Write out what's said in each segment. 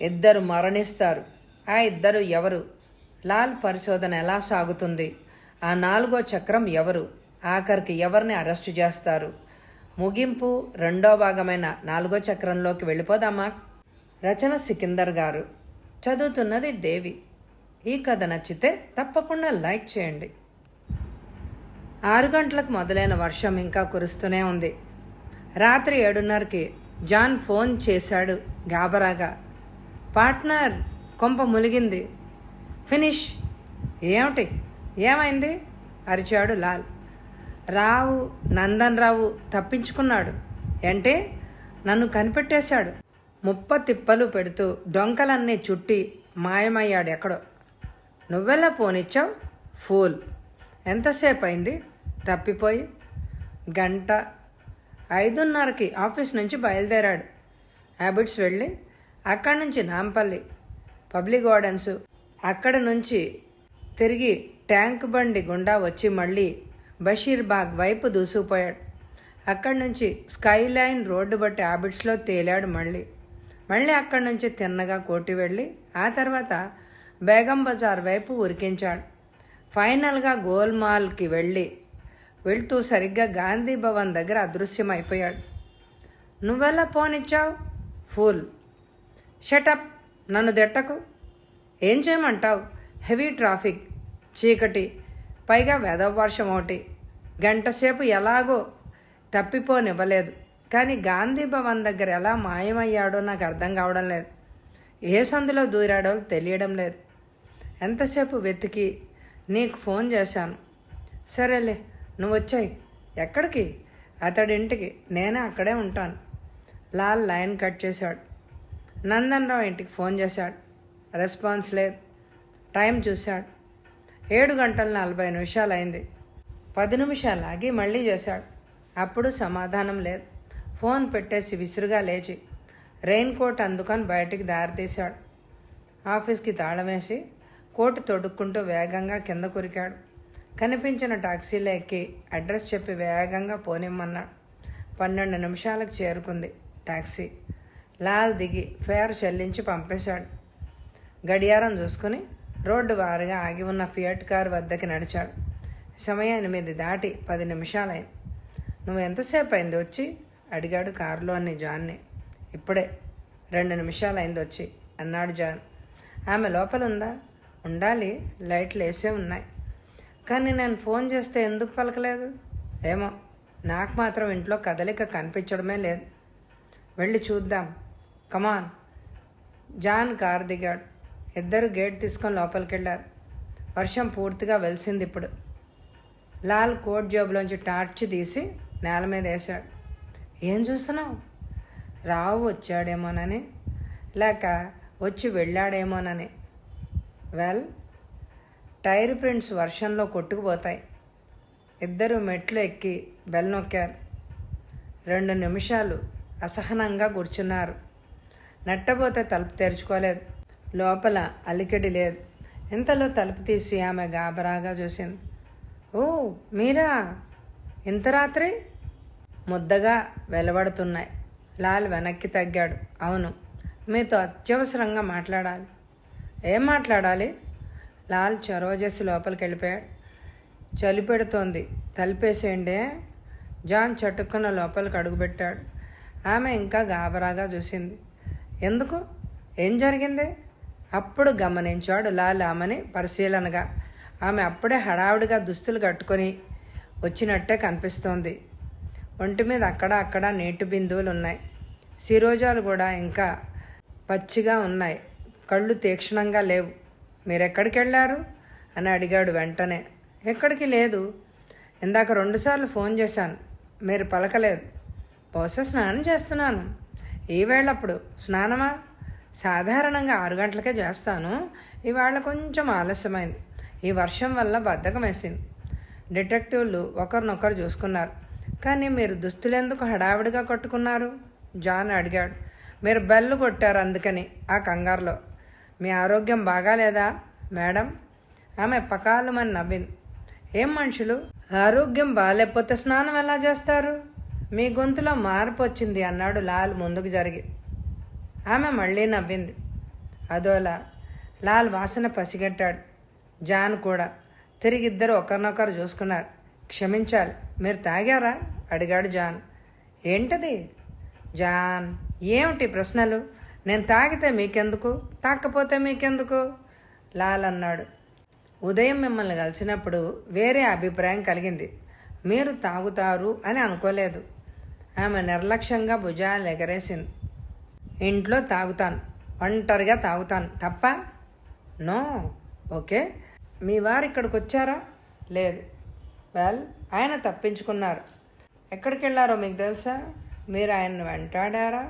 ఇద్దరు మరణిస్తారు. ఆ ఇద్దరు ఎవరు? లాల్ పరిశోధన ఎలా సాగుతుంది? ఆ నాలుగో చక్రం ఎవరు? ఆఖరికి ఎవరిని అరెస్టు చేస్తారు? ముగింపు రెండో భాగమైన నాలుగో చక్రంలోకి వెళ్ళిపోదామా? రచన సికిందర్ గారు, చదువుతున్నది దేవి. ఈ కథ నచ్చితే తప్పకుండా లైక్ చేయండి. 6 గంటలకు మొదలైన వర్షం ఇంకా కురుస్తూనే ఉంది. రాత్రి 7:30కి జాన్ ఫోన్ చేశాడు గాబరాగా. పార్ట్నర్, కొంప ములిగింది. ఫినిష్. ఏమిటి? ఏమైంది? అరిచాడు లాల్. నందన్ రావు తప్పించుకున్నాడు. ఏంటి? నన్ను కనిపెట్టేశాడు. తిప్పలు పెడుతూ డొంకలన్నీ చుట్టి మాయమయ్యాడు ఎక్కడో. నువ్వెలా పోనిచ్చావు? ఫూల్. ఎంతసేపు అయింది తప్పిపోయి? గంట. 5:30కి ఆఫీస్ నుంచి బయలుదేరాడు. హ్యాబిట్స్ వెళ్ళి అక్కడి నుంచి నాంపల్లి పబ్లిక్ గార్డెన్స్, అక్కడి నుంచి తిరిగి ట్యాంక్ బండి గుండా వచ్చి మళ్ళీ బషీర్బాగ్ వైపు దూసుకుపోయాడు. అక్కడి నుంచి స్కైలైన్ రోడ్డు బట్టి హ్యాబిట్స్లో తేలాడు. మళ్ళీ అక్కడి నుంచి తిన్నగా కోటి వెళ్ళి ఆ తర్వాత బేగం బజార్ వైపు ఉరికించాడు. ఫైనల్గా గోల్మాల్కి వెళ్తూ సరిగ్గా గాంధీ భవన్ దగ్గర అదృశ్యమైపోయాడు. నువ్వెలా పోనిచ్చావు? ఫూల్. షటప్. నన్ను దెట్టకు. ఏం చేయమంటావు? హెవీ ట్రాఫిక్, చీకటి, పైగా వెదవ వర్షం ఒకటి. గంటసేపు ఎలాగో తప్పిపోనివ్వలేదు. కానీ గాంధీ భవన్ దగ్గర ఎలా మాయమయ్యాడో నాకు అర్థం కావడం లేదు. ఏ సందులో దూరాడో తెలియడం లేదు. ఎంతసేపు వెతికి నీకు ఫోన్ చేశాను. సరేలే, నువ్వు వచ్చాయి. ఎక్కడికి? అతడింటికి. నేనే అక్కడే ఉంటాను. లాల్ లైన్ కట్ చేశాడు. నందన్ రావు ఇంటికి ఫోన్ చేశాడు. రెస్పాన్స్ లేదు. టైం చూశాడు. 7:40 అయింది. 10 నిమిషాలు ఆగి మళ్ళీ చేశాడు. అప్పుడు సమాధానం లేదు. ఫోన్ పెట్టేసి విసురుగా లేచి రెయిన్ కోట్ అందుకొని బయటికి దారితీశాడు. ఆఫీస్కి తాళం వేసి కోటు తొడుక్కుంటూ వేగంగా కింద కురికాడు. కనిపించిన టాక్సీలో ఎక్కి అడ్రస్ చెప్పి వేగంగా పోనిమ్మన్నాడు. 12 నిమిషాలకు చేరుకుంది టాక్సీ. లాల్ దిగి ఫేర్ చెల్లించి పంపేశాడు. గడియారం చూసుకుని రోడ్డు వారుగా ఆగి ఉన్న ఫియట్ కారు వద్దకి నడిచాడు. సమయం 8 దాటి 10 నిమిషాలైంది. నువ్వు ఎంతసేపు అయింది వచ్చి? అడిగాడు కారులోని జాన్ని. ఇప్పుడే 2 నిమిషాలైంది వచ్చి అన్నాడు జాన్. ఆమె లోపల ఉందా? ఉండాలి, లైట్లు వేసే ఉన్నాయి. కానీ నేను ఫోన్ చేస్తే ఎందుకు పలకలేదు? ఏమో, నాకు మాత్రం ఇంట్లో కదలిక కనిపించడమే లేదు. వెళ్ళి చూద్దాం. కమాన్. జాన్ కారు దిగాడు. ఇద్దరు గేట్ తీసుకొని లోపలికి వెళ్ళారు. వర్షం పూర్తిగా వెలిసింది ఇప్పుడు. లాల్ కోట్ జేబులోంచి టార్చ్ తీసి నేల మీద వేశాడు. ఏం చూస్తున్నావు? రావు వచ్చాడేమోనని, లేక వచ్చి వెళ్ళాడేమోనని. వెల్, టైర్ ప్రింట్స్ వర్షంలో కొట్టుకుపోతాయి. ఇద్దరు మెట్లు ఎక్కి బెల్ నొక్కారు. 2 నిమిషాలు అసహనంగా కూర్చున్నారు. నెట్టబోతే తలుపు తెరుచుకోలేదు. లోపల అలికిడి లేదు. ఇంతలో తలుపు తీసి ఆమె గాబరాగా చూసింది. ఓ, మీరా? ఇంత రాత్రి? ముద్దగా వెలవడుతున్నాయి. లాల్ వెనక్కి తగ్గాడు. అవును, మీతో అత్యవసరంగా మాట్లాడాలి. ఏం మాట్లాడాలి? లాల్ చొరవ చేసి లోపలికి వెళ్ళిపోయాడు. చలి పెడుతోంది, తలుపేసేయండి. జాన్ చటుక్కున లోపలికి అడుగుపెట్టాడు. ఆమె ఇంకా గాబరాగా చూసింది. ఎందుకు? ఏం జరిగింది? అప్పుడు గమనించాడు లాల్ ఆమెని పరిశీలనగా. ఆమె అప్పుడే హడావుడిగా దుస్తులు కట్టుకొని వచ్చినట్టే కనిపిస్తోంది. ఒంటి మీద అక్కడ నీటి బిందువులు ఉన్నాయి. శిరోజాలు కూడా ఇంకా పచ్చిగా ఉన్నాయి. కళ్ళు తీక్షణంగా లేవు. మీరెక్కడికి వెళ్ళారు అని అడిగాడు వెంటనే. ఎక్కడికి లేదు. ఇందాక 2 సార్లు ఫోన్ చేశాను, మీరు పలకలేదు. బహుశా స్నానం చేస్తున్నాను. ఈవేళప్పుడు స్నానమా? సాధారణంగా 6 గంటలకే చేస్తాను. ఇవాళ కొంచెం ఆలస్యమైంది. ఈ వర్షం వల్ల బద్ధకం వేసింది. డిటెక్టివ్లు ఒకరినొకరు చూసుకున్నారు. కానీ మీరు దుస్తులెందుకు హడావిడిగా కట్టుకున్నారు? జాన్ అడిగాడు. మీరు బెల్లు కొట్టారు అందుకని, ఆ కంగారులో. మీ ఆరోగ్యం బాగాలేదా మేడం? ఆమె పకాలమని నవ్వింది. ఏం మనుషులు, ఆరోగ్యం బాగాలేకపోతే స్నానం ఎలా చేస్తారు? మీ గొంతులో మార్పు వచ్చింది అన్నాడు లాల్ ముందుకు జరిగి. ఆమె మళ్ళీ నవ్వింది. అదోలా. లాల్ వాసన పసిగట్టాడు. జాన్ కూడా. తిరిగిద్దరు ఒకరినొకరు చూసుకున్నారు. క్షమించాలి, మీరు తాగారా? అడిగాడు జాన్. ఏంటది? జాన్, ఏమిటి ప్రశ్నలు? నేను తాగితే మీకెందుకు, తాకపోతే మీకెందుకు? లాల్ అన్నాడు. ఉదయం మిమ్మల్ని కలిసినప్పుడు వేరే అభిప్రాయం కలిగింది. మీరు తాగుతారు అని అనుకోలేదు. ఆమె నిర్లక్ష్యంగా భుజాలు ఎగరేసింది. ఇంట్లో తాగుతాను, ఒంటరిగా తాగుతాను తప్ప. నో. ఓకే. మీ వారు ఇక్కడికి వచ్చారా? లేదు. వెల్, ఆయన తప్పించుకున్నారు. ఎక్కడికి వెళ్ళారో మీకు తెలుసా? మీరు ఆయన్ని వెంటాడారా?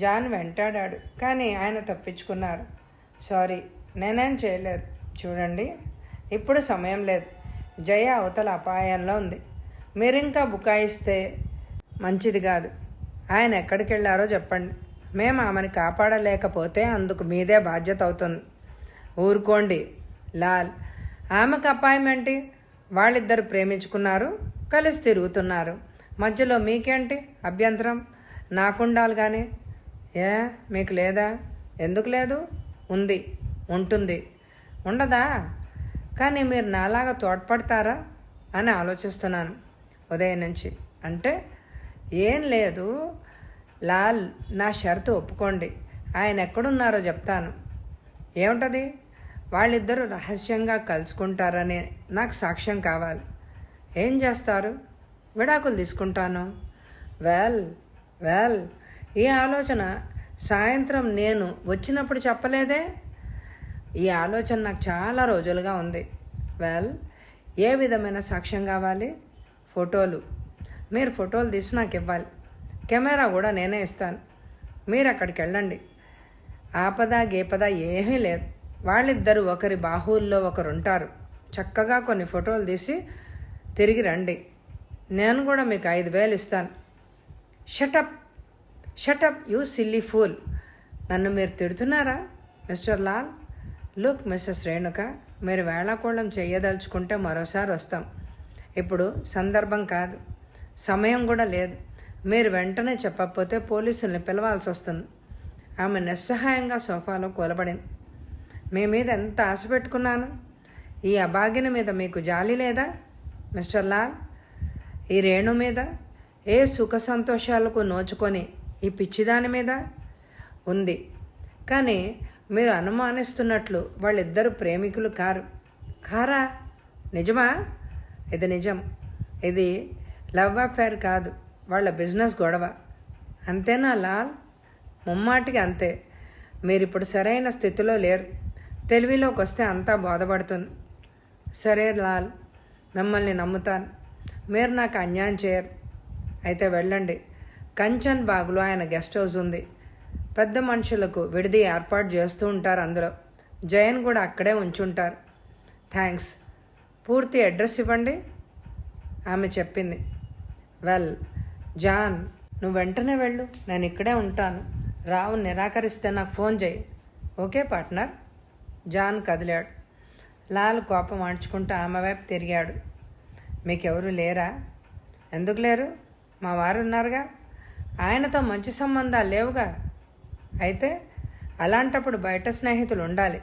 జాన్ వెంటాడాడు, కానీ ఆయన తప్పించుకున్నారు. సారీ, నేనేం చేయలేదు. చూడండి, ఇప్పుడు సమయం లేదు. జయ అవతల అపాయంలో ఉంది. మీరింకా బుకాయిస్తే మంచిది కాదు. ఆయన ఎక్కడికి వెళ్ళారో చెప్పండి. మేము ఆమెను కాపాడలేకపోతే అందుకు మీదే బాధ్యత అవుతుంది. ఊరుకోండి లాల్. ఆమెకు అపాయం ఏంటి? వాళ్ళిద్దరు ప్రేమించుకున్నారు, కలిసి తిరుగుతున్నారు. మధ్యలో మీకేంటి అభ్యంతరం? నాకుండాలి కానీ. ఏ, మీకు లేదా? ఎందుకు లేదు? ఉంది, ఉంటుంది. ఉండదా? కానీ మీరు నాలాగా తోడ్పడతారా అని ఆలోచిస్తున్నాను ఉదయం నుంచి. అంటే ఏం లేదు లాల్, నా షరతు ఒప్పుకోండి. ఆయన ఎక్కడున్నారో చెప్తాను. ఏమిటది? వాళ్ళిద్దరూ రహస్యంగా కలుసుకుంటారని నాకు సాక్ష్యం కావాలి. ఏం చేస్తారు? విడాకులు తీసుకుంటాను. వెల్ వెల్, ఈ ఆలోచన సాయంత్రం నేను వచ్చినప్పుడు చెప్పలేదే? ఈ ఆలోచన నాకు చాలా రోజులుగా ఉంది. వెల్, ఏ విధమైన సాక్ష్యం కావాలి? ఫోటోలు. మీరు ఫోటోలు తీసి నాకు ఇవ్వాలి. కెమెరా కూడా నేనే ఇస్తాను. మీరు అక్కడికి వెళ్ళండి. ఆపద గీపద ఏమీ లేదు. వాళ్ళిద్దరూ ఒకరి బాహువుల్లో ఒకరుంటారు. చక్కగా కొన్ని ఫోటోలు తీసి తిరిగి రండి. నేను కూడా మీకు 5,000 ఇస్తాను. Shut up shut up, you silly fool. నన్ను మీరు తిడుతున్నారా Mr Lal? Look Mrs Renuka, మీరు వేళాకోళం చేయదలుచుకుంటే మరోసారి వస్తాం. ఇప్పుడు సందర్భం కాదు, సమయం కూడా లేదు. మీరు వెంటనే చెప్పకపోతే పోలీసుల్ని పిలవాల్సి వస్తుంది. ఆమె నిస్సహాయంగా సోఫాలో కూలబడింది. మీ మీద ఎంత ఆశ పెట్టుకున్నాను. ఈ అభాగిన మీద మీకు జాలి లేదా మిస్టర్ లాల్? ఈ రేణు మీద, ఏ సుఖ సంతోషాలకు నోచుకొని ఈ పిచ్చిదాని మీద ఉంది. కానీ మీరు అనుమానిస్తున్నట్లు వాళ్ళిద్దరు ప్రేమికులు కారా? నిజమా? ఇది నిజం. ఇది లవ్ అఫేర్ కాదు, వాళ్ళ బిజినెస్ గొడవ. అంతేనా లాల్? ముమ్మాటికి అంతే. మీరిప్పుడు సరైన స్థితిలో లేరు. తెలివిలోకి వస్తే అంతా బోధపడుతుంది. సరే లాల్, మిమ్మల్ని నమ్ముతాను. మీరు నాకు అన్యాయం చేయరు. అయితే వెళ్ళండి. కంచన్ బాగ్లో ఆయన గెస్ట్ హౌస్ ఉంది. పెద్ద మనుషులకు విడిది ఏర్పాటు చేస్తూ ఉంటారు. అందులో జయన్ కూడా అక్కడే ఉంచుంటారు. థ్యాంక్స్. పూర్తి అడ్రస్ ఇవ్వండి ఆమె చెప్పింది. వెల్ జాన్, నువ్వు వెంటనే వెళ్ళు. నేను ఇక్కడే ఉంటాను. రావు నిరాకరిస్తే నాకు ఫోన్ చేయి. Okay partner? జాన్ కదిలాడు. లాల్ కోపం ఆడ్చుకుంటూ ఆమె వైపు తిరిగాడు. మీకెవరు లేరా? ఎందుకు లేరు? మా వారు ఉన్నారుగా. ఆయనతో మంచి సంబంధాలు లేవుగా. అయితే అలాంటప్పుడు బయట స్నేహితులు ఉండాలి.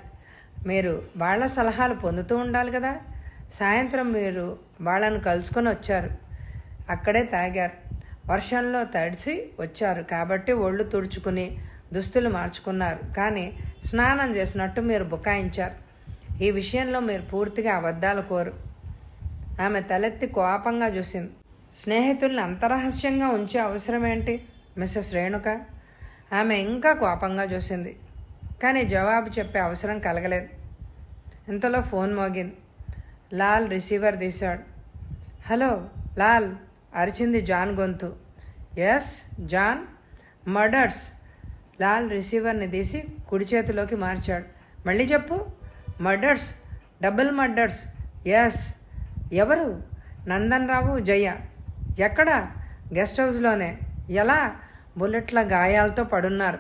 మీరు వాళ్ళ సలహాలు పొందుతూ ఉండాలి కదా. సాయంత్రం మీరు వాళ్ళను కలుసుకొని వచ్చారు. అక్కడే తాగారు. వర్షంలో తడిసి వచ్చారు కాబట్టి ఒళ్ళు తుడుచుకుని దుస్తులు మార్చుకున్నారు. కానీ స్నానం చేసినట్టు మీరు బుకాయించారు. ఈ విషయంలో మీరు పూర్తిగా అబద్ధాలు కోరు. ఆమె తలెత్తి కోపంగా చూసింది. స్నేహితుల్ని అంతరహస్యంగా ఉంచే అవసరం ఏంటి మిస్సెస్ రేణుక? ఆమె ఇంకా కోపంగా చూసింది. కానీ జవాబు చెప్పే అవసరం కలగలేదు. ఇంతలో ఫోన్ మోగింది. లాల్ రిసీవర్ తీశాడు. హలో లాల్, అరిచింది జాన్ గొంతు. Yes John. మర్డర్స్. లాల్ రిసీవర్ని తీసి కుడి చేతిలోకి మార్చాడు. మళ్ళీ చెప్పు. Murders, double murders. ఎస్. ఎవరు? నందన్ రావు, జయ. ఎక్కడ? గెస్ట్ హౌస్లోనే. ఎలా? బుల్లెట్ల గాయాలతో పడున్నారు.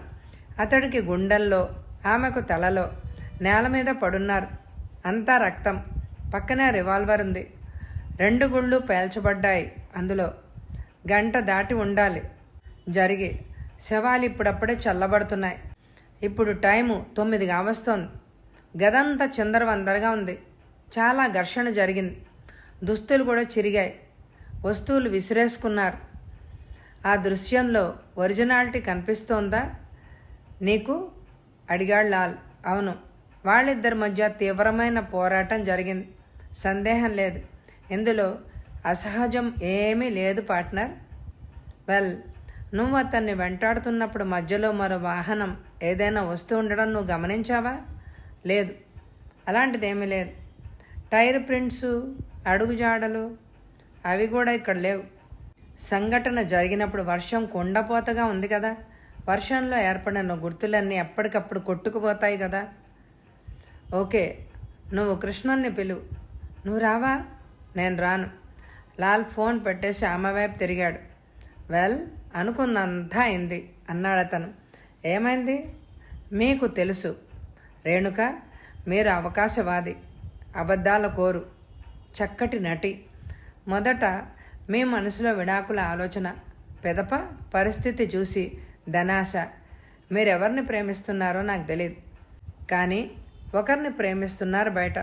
అతడికి గుండెల్లో, ఆమెకు తలలో, నేల మీద పడున్నారు. అంతా రక్తం. పక్కనే రివాల్వర్ ఉంది. 2 గుళ్ళు పేల్చబడ్డాయి. అందులో గంట దాటి ఉండాలి జరిగి. శవాలు ఇప్పుడప్పుడే చల్లబడుతున్నాయి. ఇప్పుడు టైము 9 కావస్తోంది. గదంతా చిందరవందరగా ఉంది. చాలా ఘర్షణ జరిగింది. దుస్తులు కూడా చిరిగాయి. వస్తువులు విసిరేసుకున్నారు. ఆ దృశ్యంలో ఒరిజినాలిటీ కనిపిస్తోందా నీకు? అడిగాడు లాల్. అవును. వాళ్ళిద్దరి మధ్య తీవ్రమైన పోరాటం జరిగింది. సందేహం లేదు. ఇందులో అసహజం ఏమీ లేదు పార్ట్నర్. వెల్, నువ్వు అతన్ని వెంటాడుతున్నప్పుడు మధ్యలో మరో వాహనం ఏదైనా వస్తూ ఉండడం నువ్వు గమనించావా? లేదు, అలాంటిదేమీ లేదు. టైర్ ప్రింట్సు, అడుగుజాడలు అవి కూడా ఇక్కడ లేవు. సంఘటన జరిగినప్పుడు వర్షం కుండపోతగా ఉంది కదా. వర్షంలో ఏర్పడిన గుర్తులన్నీ ఎప్పటికప్పుడు కొట్టుకుపోతాయి కదా. ఓకే, నువ్వు కృష్ణన్ని పిలువు. నువ్వు రావా? నేను రాను. లాల్ ఫోన్ పెట్టేసి ఆమె వైపు తిరిగాడు. వెల్, అనుకున్నంతా అయింది అన్నాడు అతను. ఏమైంది? మీకు తెలుసు రేణుక, మీరు అవకాశవాది, అబద్ధాల కోరు, చక్కటి నటి. మొదట మీ మనసులో విడాకుల ఆలోచన, పెదప పరిస్థితి చూసి ధనాశ. మీరెవరిని ప్రేమిస్తున్నారో నాకు తెలియదు, కానీ ఒకరిని ప్రేమిస్తున్నారు బయట.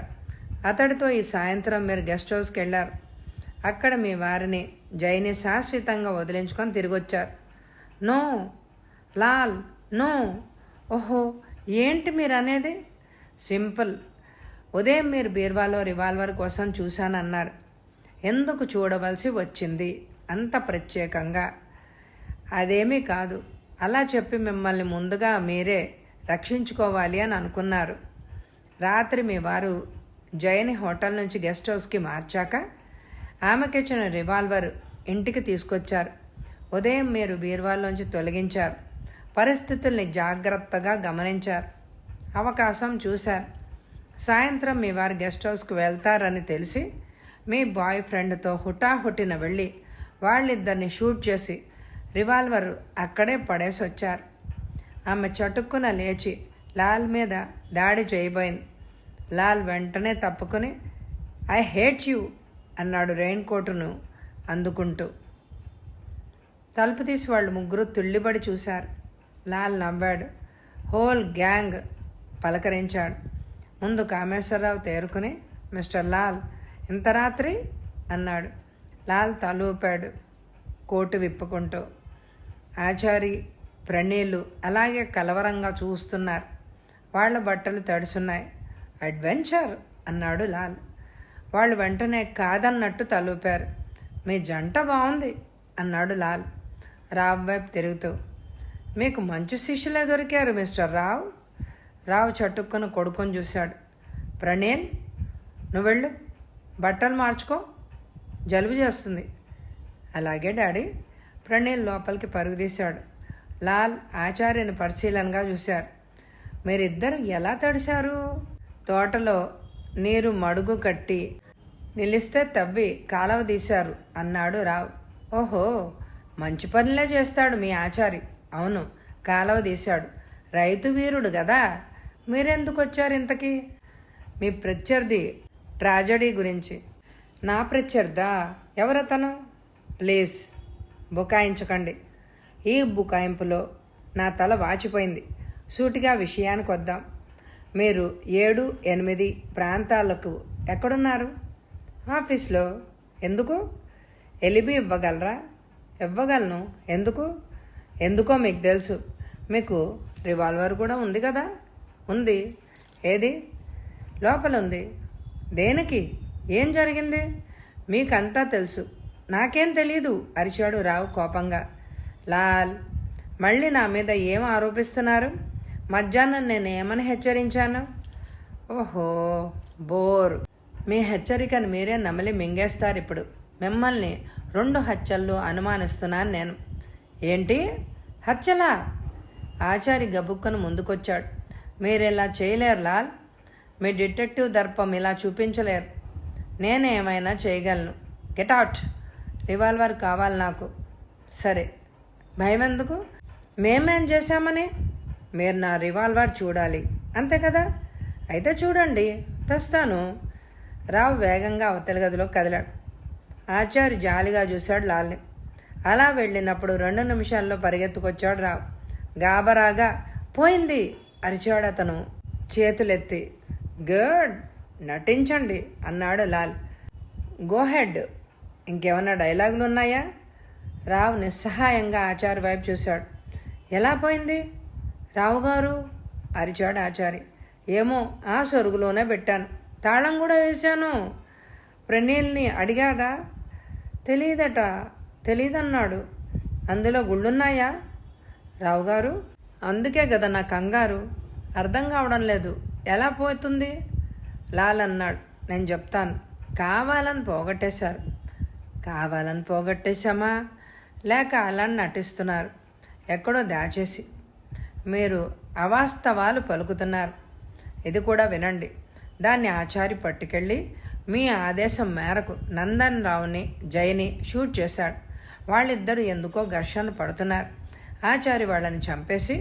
అతడితో ఈ సాయంత్రం మీరు గెస్ట్ హౌస్కి వెళ్ళారు. అక్కడ మీ వారిని జైని శాశ్వతంగా వదిలించుకొని తిరిగొచ్చారు. No Lal, no. ఓహో, ఏంటి మీరు అనేది? సింపుల్. ఉదయం మీరు బీర్వాలో రివాల్వర్ కోసం చూశానన్నారు. ఎందుకు చూడవలసి వచ్చింది అంత ప్రత్యేకంగా? అదేమీ కాదు. అలా చెప్పి మిమ్మల్ని ముందుగా మీరే రక్షించుకోవాలి అని అనుకున్నారు. రాత్రి మీ వారు జైని హోటల్ నుంచి గెస్ట్ హౌస్కి మార్చాక ఆమెకిచ్చిన రివాల్వర్ ఇంటికి తీసుకొచ్చారు. ఉదయం మీరు బీర్వాల్లోంచి తొలగించారు. పరిస్థితుల్ని జాగ్రత్తగా గమనించారు. అవకాశం చూశారు. సాయంత్రం మీ వారు గెస్ట్ హౌస్కి వెళ్తారని తెలిసి మీ బాయ్ ఫ్రెండ్తో హుటాహుటిన వెళ్ళి వాళ్ళిద్దరిని షూట్ చేసి రివాల్వర్ అక్కడే పడేసి వచ్చారు. ఆమె చటుక్కున లేచి లాల్ మీద దాడి చేయబోయింది. లాల్ వెంటనే తప్పుకుని ఐ హేట్ యూ అన్నాడు రెయిన్ కోటును అందుకుంటూ. తలుపు తీసి వాళ్ళు ముగ్గురు తుళ్ళిబడి చూశారు. లాల్ నవ్వాడు. హోల్ గ్యాంగ్ పలకరించాడు. ముందు కామేశ్వరరావు తేరుకుని మిస్టర్ లాల్, ఇంత రాత్రి అన్నాడు. లాల్ తలూపాడు కోటు విప్పుకుంటూ. ఆచారి, ప్రణీలు అలాగే కలవరంగా చూస్తున్నారు. వాళ్ళ బట్టలు తడుసున్నాయి. అడ్వెంచర్ అన్నాడు లాల్. వాళ్ళు వెంటనే కాదన్నట్టు తలూపారు. మీ జంట బాగుంది అన్నాడు లాల్ రావు వైపు తిరుగుతూ. మీకు మంచి శిష్యులే దొరికారు మిస్టర్ రావు. రావు చటుక్కున కొడుకుని చూశాడు. ప్రణీల్, నువ్వు వెళ్ళు, బట్టలు మార్చుకో, జలుబు చేస్తుంది. అలాగే డాడీ. ప్రణీల్ లోపలికి పరుగు తీశాడు. లాల్ ఆచార్యని పరిశీలనగా చూశారు. మీరిద్దరు ఎలా తడిశారు? తోటలో నీరు మడుగు కట్టి నిలిస్తే తవ్వి కాలవ తీశారు అన్నాడు రావు. ఓహో, మంచి పనిలే చేస్తాడు మీ ఆచారి. అవును, కాలవ తీశాడు. రైతు వీరుడు కదా. మీరెందుకు వచ్చారు ఇంతకీ? మీ ప్రత్యర్థి ట్రాజడీ గురించి. నా ప్రత్యర్థా? ఎవరతను? ప్లీజ్ బుకాయించకండి. ఈ బుకాయింపులో నా తల వాచిపోయింది. సూటిగా విషయానికి వద్దాం. మీరు 7, 8 ప్రాంతాలకు ఎక్కడున్నారు? ఆఫీస్లో. ఎందుకు? ఎలిబి ఇవ్వగలరా? ఇవ్వగలను. ఎందుకు? ఎందుకో మీకు తెలుసు. మీకు రివాల్వర్ కూడా ఉంది కదా. ఉంది. ఏది? లోపల ఉంది. దేనికి? ఏం జరిగింది? మీకంతా తెలుసు, నాకేం తెలీదు అరిచాడు రావు కోపంగా. లాల్, మళ్ళీ నా మీద ఏం ఆరోపిస్తున్నారు? మధ్యాహ్నం నేను ఏమని హెచ్చరించాను? ఓహో, బోర్. మీ హెచ్చరికను మీరే నమిలి మింగేస్తారు. ఇప్పుడు మిమ్మల్ని 2 హత్యల్లో అనుమానిస్తున్నాను నేను. ఏంటి హత్యలా? ఆచారి గబుక్కను ముందుకొచ్చాడు. మీరిలా చేయలేరు లాల్. మీ డిటెక్టివ్ దర్పం ఇలా చూపించలేరు. నేనేమైనా చేయగలను. Get out. రివాల్వర్ కావాలి నాకు. సరే, భయం ఎందుకు? మేమేం చేశామని? మీరు నా రివాల్వర్ చూడాలి, అంతే కదా? అయితే చూడండి, తెస్తాను. రావు వేగంగా అవతలి గదిలో కదిలాడు. ఆచారి జాలిగా చూశాడు లాల్ని. అలా వెళ్ళినప్పుడు 2 నిమిషాల్లో పరిగెత్తుకొచ్చాడు రావు. గాబరాగా పోయింది అరిచాడు అతను చేతులెత్తి. గుడ్, నటించండి అన్నాడు లాల్. Go head. ఇంకేమన్నా డైలాగులు ఉన్నాయా? రావు నిస్సహాయంగా ఆచారి వైపు చూశాడు. ఎలా పోయింది రావుగారు? అరిచాడు ఆచారి. ఏమో, ఆ సొరుగులోనే పెట్టాను, తాళం కూడా వేశాను. ప్రణీల్ని అడిగాడా? తెలీదట. తెలీదన్నాడు. అందులో గుళ్ళున్నాయా రావుగారు? అందుకే కదా నా కంగారు, అర్థం కావడం లేదు. ఎలా పోతుంది? లాల్ అన్నాడు. నేను చెప్తాను. కావాలని పోగొట్టేశారు. కావాలని పోగొట్టేశామా, లేక అలా నటిస్తున్నారు ఎక్కడో దాచేసి? మీరు అవాస్తవాలు పలుకుతున్నారు. ఇది కూడా వినండి. దాన్ని ఆచారి పట్టుకెళ్ళి మీ ఆదేశం మేరకు నందన్ రావుని, జయని షూట్ చేశాడు. వాళ్ళిద్దరూ ఎందుకో ఘర్షణ పడుతున్నారు. ఆచారి వాళ్ళని చంపేసి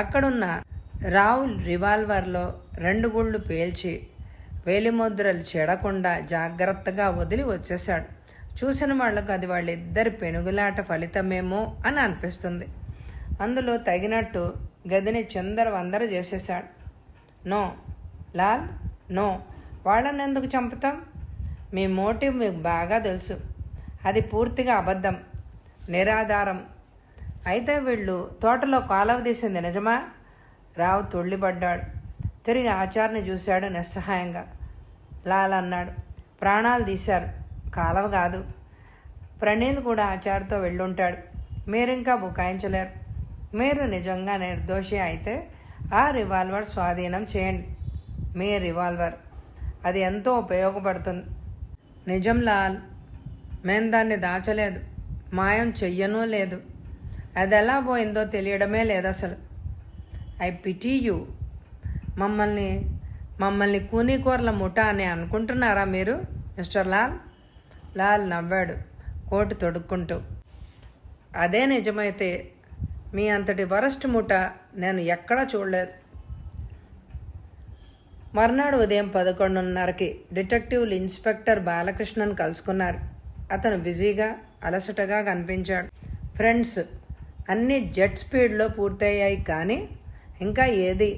అక్కడున్న రావు రివాల్వర్లో 2 గుళ్ళు పేల్చి వేలిముద్రలు చెడకుండా జాగ్రత్తగా వదిలి వచ్చేశాడు. చూసిన వాళ్లకు అది వాళ్ళిద్దరి పెనుగులాట ఫలితమేమో అని అనిపిస్తుంది. అందులో తగినట్టు గదిని చిందరవందర చేసేశాడు. No Lal, no. వాళ్ళని ఎందుకు చంపుతాం? మీ మోటివ్ మీకు బాగా తెలుసు. అది పూర్తిగా అబద్ధం, నిరాధారం. అయితే వీళ్ళు తోటలో కాలువ తీసింది నిజమా? రావు తుళ్ళిపడ్డాడు. తిరిగి ఆచార్ని చూశాడు నిస్సహాయంగా. లాల్ అన్నాడు. ప్రాణాలు తీశారు, కాలువ కాదు. ప్రణీల్ కూడా ఆచార్తో వెళ్ళుంటాడు. మీరింకా బుకాయించలేరు. మీరు నిజంగా నిర్దోషి అయితే ఆ రివాల్వర్ స్వాధీనం చేయండి. మీ రివాల్వర్, అది ఎంతో ఉపయోగపడుతుంది. నిజం లాల్, మేం దాన్ని దాచలేదు, మాయం చెయ్యనూ లేదు. అది ఎలా పోయిందో తెలియడమే లేదు అసలు. I pity you. మమ్మల్ని కూనీకూరల ముఠా అని అనుకుంటున్నారా మీరు మిస్టర్ లాల్? లాల్ నవ్వాడు కోటు తొడుక్కుంటూ. అదే నిజమైతే మీ అంతటి వరస్ట్ ముఠా నేను ఎక్కడా చూడలేదు. మర్నాడు ఉదయం 11:30కి డిటెక్టివ్లు ఇన్స్పెక్టర్ బాలకృష్ణన్ కలుసుకున్నారు. అతను బిజీగా, అలసటగా కనిపించాడు. ఫ్రెండ్స్, అన్నీ జెట్ స్పీడ్లో పూర్తయ్యాయి, కానీ ఇంకా ఏది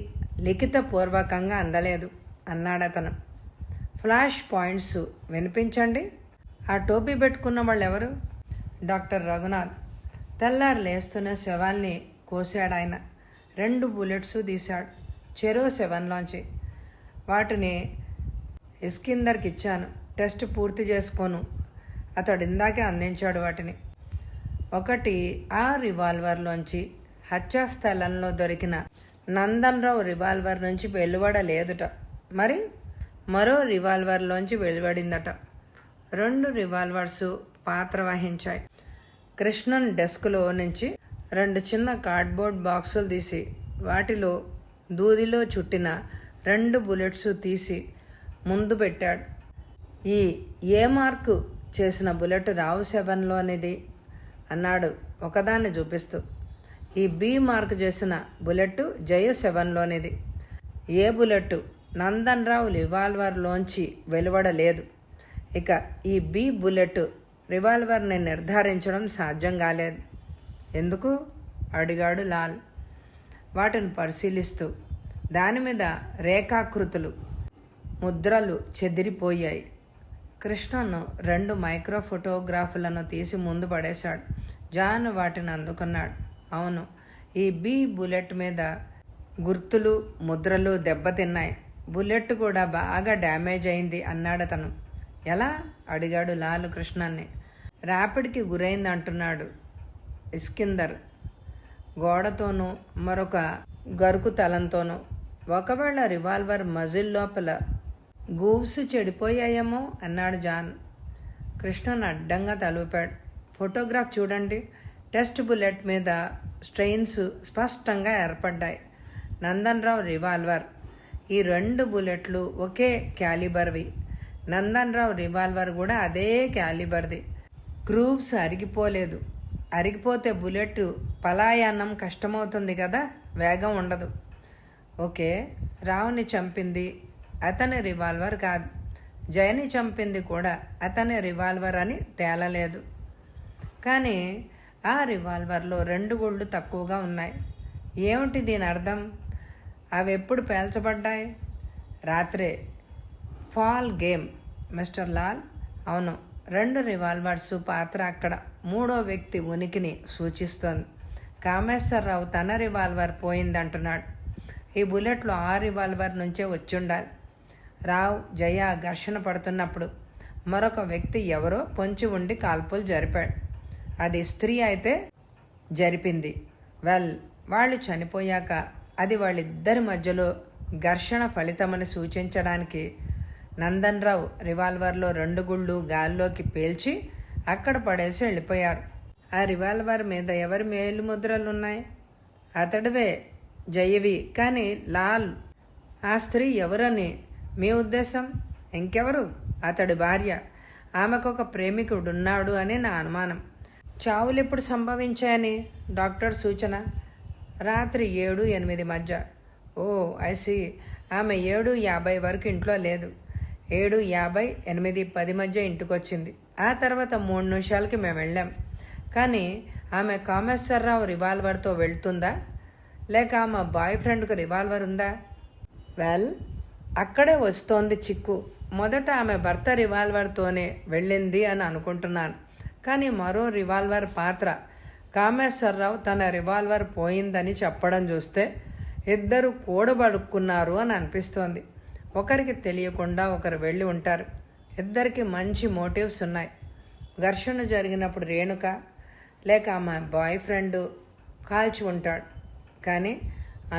లిఖితపూర్వకంగా అందలేదు అన్నాడు అతను. ఫ్లాష్ పాయింట్స్ వినిపించండి. ఆ టోపీ పెట్టుకున్న వాళ్ళు ఎవరు? డాక్టర్ రఘునాథ్. తెల్లారు లేస్తున్న శవాల్ని కోసాడు ఆయన. 2 బుల్లెట్స్ తీశాడు చెరో శవంలోంచి. వాటిని ఇస్కిందర్కి ఇచ్చాను, టెస్ట్ పూర్తి చేసుకోను. అతడు ఇందాకే అందించాడు వాటిని. ఒకటి ఆ రివాల్వర్లోంచి హత్యాస్థలంలో దొరికిన నందన్ రావు రివాల్వర్ నుంచి వెలువడలేదుట. మరి మరో రివాల్వర్లోంచి వెలువడిందట. 2 రివాల్వర్సు పాత్ర వహించాయి. కృష్ణన్ డెస్క్లో నుంచి 2 చిన్న కార్డ్బోర్డ్ బాక్సులు తీసి వాటిలో దూదిలో చుట్టిన 2 బుల్లెట్స్ తీసి ముందు పెట్టాడు. ఈ ఏ మార్కు చేసిన బుల్లెట్ రావు శవంలోనిది అన్నాడు ఒకదాన్ని చూపిస్తూ. ఈ బి మార్కు చేసిన బుల్లెట్ జయ శవంలోనిది. ఏ బుల్లెట్ నందన్ రావు రివాల్వర్లోంచి వెలువడలేదు. ఇక ఈ బి బుల్లెట్ రివాల్వర్ని నిర్ధారించడం సాధ్యం కాలేదు. ఎందుకు అడిగాడు లాల్ వాటిని పరిశీలిస్తూ. దానిమీద రేఖాకృతులు, ముద్రలు చెదిరిపోయాయి. కృష్ణను 2 మైక్రో ఫోటోగ్రాఫులను తీసి ముందు పడేశాడు. జాన్ వాటిని అందుకున్నాడు. అవును, ఈ బి బుల్లెట్ మీద గుర్తులు, ముద్రలు దెబ్బతిన్నాయి. బుల్లెట్ కూడా బాగా డ్యామేజ్ అయింది అన్నాడు అతను. ఎలా అడిగాడు లాలు కృష్ణన్ని. ర్యాపిడ్కి గురైంది అంటున్నాడు ఇస్కిందర్. గోడతోనూ మరొక గరుకు తలంతోనూ. ఒకవేళ రివాల్వర్ మజిల్ లోపల గూవ్స్ చెడిపోయాయేమో అన్నాడు జాన్. కృష్ణన్ అడ్డంగా తలూపాడు. ఫోటోగ్రాఫ్ చూడండి. టెస్ట్ బుల్లెట్ మీద స్ట్రెయిన్స్ స్పష్టంగా ఏర్పడ్డాయి. నందన్ రావు రివాల్వర్. ఈ 2 బుల్లెట్లు ఒకే క్యాలిబర్వి. నందన్ రావు రివాల్వర్ కూడా అదే క్యాలిబర్ది. గ్రూవ్స్ అరిగిపోలేదు. అరిగిపోతే బుల్లెట్ పలాయనం కష్టమవుతుంది కదా, వేగం ఉండదు. ఓకే, రావుని చంపింది అతని రివాల్వర్ కాదు. జయని చంపింది కూడా అతని రివాల్వర్ అని తేలలేదు. కానీ ఆ రివాల్వర్లో 2 గుళ్ళు తక్కువగా ఉన్నాయి. ఏమిటి దీని అర్థం? అవి ఎప్పుడు పేల్చబడ్డాయి? రాత్రే. Fall game mister Lal. అవును, 2 రివాల్వర్సు పాత్ర అక్కడ మూడో వ్యక్తి ఉనికిని సూచిస్తోంది. కామేశ్వరరావు తన రివాల్వర్ పోయిందంటున్నాడు. ఈ బుల్లెట్లు ఆ రివాల్వర్ నుంచే వచ్చుండాలి. రావు, జయ ఘర్షణ పడుతున్నప్పుడు మరొక వ్యక్తి ఎవరో పొంచి ఉండి కాల్పులు జరిపాడు. అది స్త్రీ అయితే జరిపింది. వాళ్ళు చనిపోయాక అది వాళ్ళిద్దరి మధ్యలో ఘర్షణ ఫలితమని సూచించడానికి నందన్ రావు రివాల్వర్లో 2 గుళ్ళు గాల్లోకి పేల్చి అక్కడ పడేసి వెళ్ళిపోయారు. ఆ రివాల్వర్ మీద ఎవరి మేలుముద్రలున్నాయి? అతడివే, జయవి. కానీ లాల్, ఆ స్త్రీ ఎవరని మీ ఉద్దేశం? ఇంకెవరు? అతడి భార్య. ఆమెకొక ప్రేమికుడున్నాడు అని నా అనుమానం. చావులెప్పుడు సంభవించాయని డాక్టర్ సూచన? రాత్రి 7-8 మధ్య. ఓ ఐసి. ఆమె 7:50 వరకు ఇంట్లో లేదు. 7:50, 8:10 మధ్య ఇంటికొచ్చింది. ఆ తర్వాత 3 నిమిషాలకి మేము వెళ్ళాం. కానీ ఆమె కామేశ్వరరావు రివాల్వర్తో వెళ్తుందా, లేక ఆమె బాయ్ ఫ్రెండ్కు రివాల్వర్ ఉందా? అక్కడే వస్తోంది చిక్కు. మొదట ఆమె భర్త రివాల్వర్తోనే వెళ్ళింది అని అనుకుంటున్నాను. కానీ మరో రివాల్వర్ పాత్ర కామేశ్వరరావు తన రివాల్వర్ పోయిందని చెప్పడం చూస్తే ఇద్దరు కూడబడుకున్నారు అని అనిపిస్తోంది. ఒకరికి తెలియకుండా ఒకరు వెళ్ళి ఉంటారు. ఇద్దరికి మంచి మోటివ్స్ ఉన్నాయి. ఘర్షణ జరిగినప్పుడు రేణుక లేక ఆమె బాయ్ ఫ్రెండ్ కాల్చి ఉంటాడు. కానీ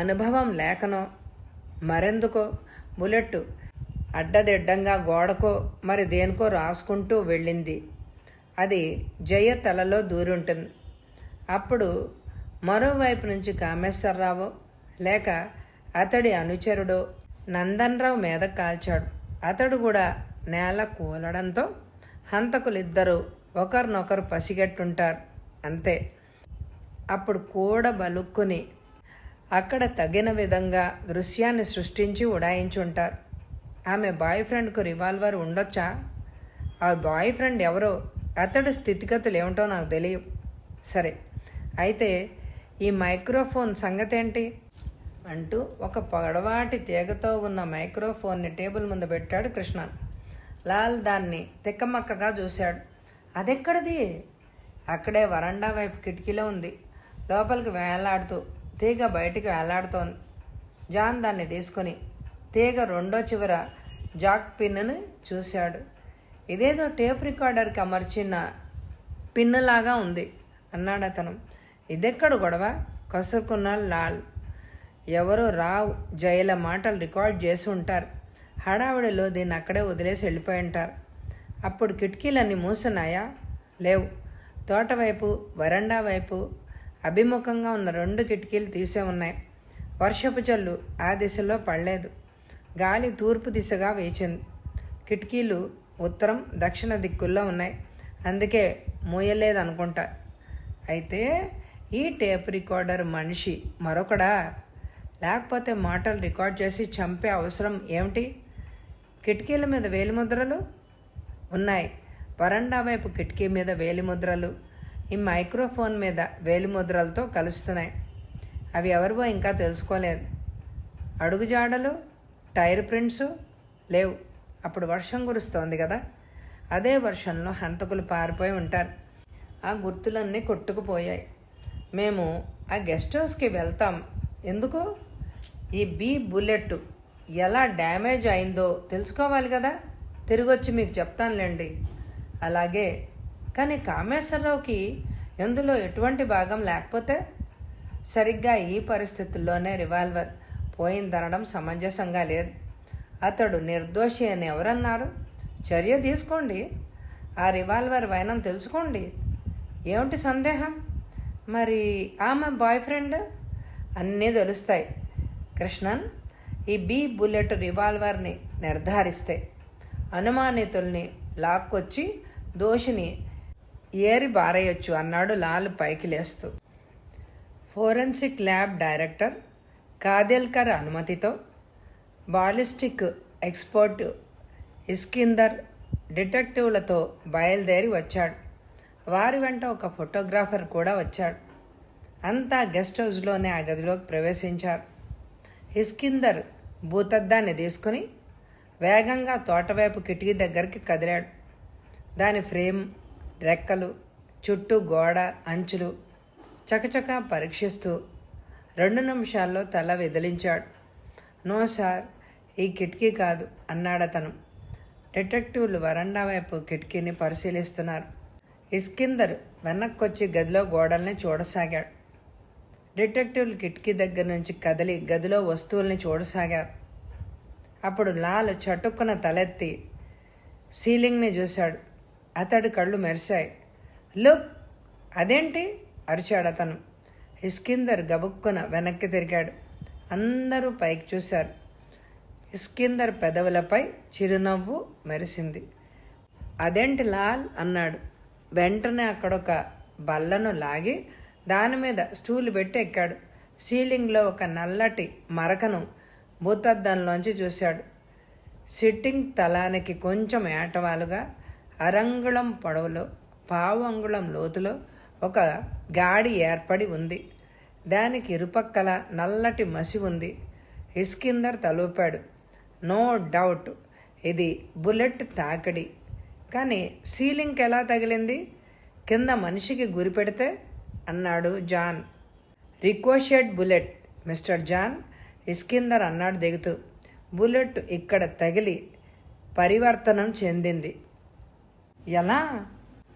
అనుభవం లేకనో మరెందుకో బుల్లెట్ అడ్డదిడ్డంగా గోడకో మరి దేనికో రాసుకుంటూ వెళ్ళింది. అది జయ తలలో దూరుంటుంది. అప్పుడు మరోవైపు నుంచి కామేశ్వరరావు లేక అతడి అనుచరుడో నందన్రావు మీద కాల్చాడు. అతడు కూడా నేల కూలడంతో హంతకులిద్దరూ ఒకరినొకరు పసిగట్టుంటారు. అంతే. అప్పుడు కూడా బలుక్కుని అక్కడ తగిన విధంగా దృశ్యాన్ని సృష్టించి ఉడాయించుంటారు. ఆమె బాయ్ ఫ్రెండ్కు రివాల్వర్ ఉండొచ్చా? ఆ బాయ్ ఫ్రెండ్ ఎవరో, అతడి స్థితిగతులు ఏమిటో నాకు తెలియదు. సరే, అయితే ఈ మైక్రోఫోన్ సంగతేంటి అంటూ ఒక పొడవాటి తీగతో ఉన్న మైక్రోఫోన్ని టేబుల్ ముందు పెట్టాడు కృష్ణన్. లాల్ దాన్ని తిక్కమక్కగా చూశాడు. అదెక్కడిది? అక్కడే వరండా వైపు కిటికీలో ఉంది. లోపలికి వేలాడుతూ తీగ బయటికి వేలాడుతోంది. జాన్ దాన్ని తీసుకుని తీగ రెండో చివర జాక్ పిన్నుని చూశాడు. ఇదేదో టేప్ రికార్డర్కి అమర్చిన పిన్నులాగా ఉంది అన్నాడు అతను. ఇదెక్కడ గొడవ? కసురుకున్నాడు లాల్. ఎవరో రావ్, జయల మాటలు రికార్డ్ చేసి ఉంటారు. హడావిడిలో దీన్ని అక్కడే వదిలేసి వెళ్ళిపోయి ఉంటారు. అప్పుడు కిటికీలన్నీ మూసున్నాయా? లేవు. తోట వైపు, వరండా వైపు అభిముఖంగా ఉన్న 2 కిటికీలు తీసే ఉన్నాయి. వర్షపు జల్లు ఆ దిశలో పడలేదు. గాలి తూర్పు దిశగా వేచింది. కిటికీలు ఉత్తరం, దక్షిణ దిక్కుల్లో ఉన్నాయి. అందుకే మూయలేదనుకుంటా. అయితే ఈ టేప్ రికార్డర్ మనిషి మరొకడా? లేకపోతే మాటలు రికార్డ్ చేసి చంపే అవసరం ఏమిటి? కిటికీల మీద వేలిముద్రలు ఉన్నాయి. వరండా వైపు కిటికీ మీద వేలిముద్రలు ఈ మైక్రోఫోన్ మీద వేలిముద్రలతో కలుస్తున్నాయి. అవి ఎవరివో ఇంకా తెలుసుకోలేదు. అడుగుజాడలు, టైర్ ప్రింట్సు లేవు. అప్పుడు వర్షం కురుస్తోంది కదా, అదే వర్షంలో హంతకులు పారిపోయి ఉంటారు. ఆ గుర్తులన్నీ కొట్టుకుపోయాయి. మేము ఆ గెస్ట్ హౌస్కి వెళ్తాం. ఎందుకు? ఈ బుల్లెట్ ఎలా డ్యామేజ్ అయిందో తెలుసుకోవాలి కదా. తిరిగొచ్చి మీకు చెప్తానులేండి. అలాగే. కానీ కామేశ్వరరావుకి ఎందులో ఎటువంటి భాగం లేకపోతే? సరిగ్గా ఈ పరిస్థితుల్లోనే రివాల్వర్ పోయిందనడం సమంజసంగా లేదు. అతడు నిర్దోషి అని ఎవరన్నారు? చర్య తీసుకోండి. ఆ రివాల్వర్ వైనం తెలుసుకోండి. ఏమిటి సందేహం? మరి ఆమె బాయ్ ఫ్రెండ్? అన్నీ తెలుస్తాయి కృష్ణన్. ఈ బుల్లెట్ రివాల్వర్ని నిర్ధారిస్తే అనుమానితుల్ని లాక్కొచ్చి దోషిని ఏరి బారేయొచ్చు అన్నాడు లాల్ పైకి లేస్తూ. ఫోరెన్సిక్ ల్యాబ్ డైరెక్టర్ కాదేల్కర్ అనుమతితో బాలిస్టిక్ ఎక్స్పర్ట్ ఇస్కిందర్ డిటెక్టివ్లతో బయలుదేరి వచ్చాడు. వారి వెంట ఒక ఫోటోగ్రాఫర్ కూడా వచ్చాడు. అంతా గెస్ట్ హౌస్లోనే ఆ గదిలోకి ప్రవేశించారు. ఇస్కిందర్ భూతద్దాన్ని తీసుకుని వేగంగా తోటవైపు కిటికీ దగ్గరికి కదిలాడు. దాని ఫ్రేమ్, రెక్కలు, చుట్టూ గోడ అంచులు చకచకా పరీక్షిస్తూ 2 నిమిషాల్లో తల విదిలించాడు. నో సార్, ఈ కిటికీ కాదు అన్నాడతను. డిటెక్టివ్లు వరండా వైపు కిటికీని పరిశీలిస్తున్నారు. ఇస్కిందర్ వెనక్కొచ్చి గదిలో గోడల్ని చూడసాగాడు. డిటెక్టివ్లు కిటికీ దగ్గర నుంచి కదిలి గదిలో వస్తువుల్ని చూడసాగారు. అప్పుడు లాల్ చటుక్కున తలెత్తి సీలింగ్ని చూశాడు. అతడి కళ్ళు మెరిశాయి. లుక్, అదేంటి అరిచాడు అతను. ఇస్కిందర్ గబుక్కున వెనక్కి తిరిగాడు. అందరూ పైకి చూశారు. ఇస్కిందర్ పెదవులపై చిరునవ్వు మెరిసింది. అదేంటి లాల్ అన్నాడు. వెంటనే అక్కడొక బల్లను లాగి దాని మీద స్టూలు పెట్టి ఎక్కాడు. సీలింగ్లో ఒక నల్లటి మరకను భూతద్దంలోంచి చూశాడు. సిట్టింగ్ తలానికి కొంచెం ఏటవాలుగా అరంగుళం పొడవులో, పావు అంగుళం లోతులో ఒక గాడి ఏర్పడి ఉంది. దానికి ఇరుపక్కల నల్లటి మసి ఉంది. ఇస్కిందర్ తలూపాడు. నో డౌట్ ఇది బుల్లెట్ తాకిడి. కానీ సీలింగ్కి ఎలా తగిలింది? కింద మనిషికి గురి పెడితే అన్నాడు జాన్. రికోషెడ్ బుల్లెట్ మిస్టర్ జాన్, ఇస్కిందర్ అన్నాడు దిగుతూ. బుల్లెట్ ఇక్కడ తగిలి పరివర్తనం చెందింది. ఎలా?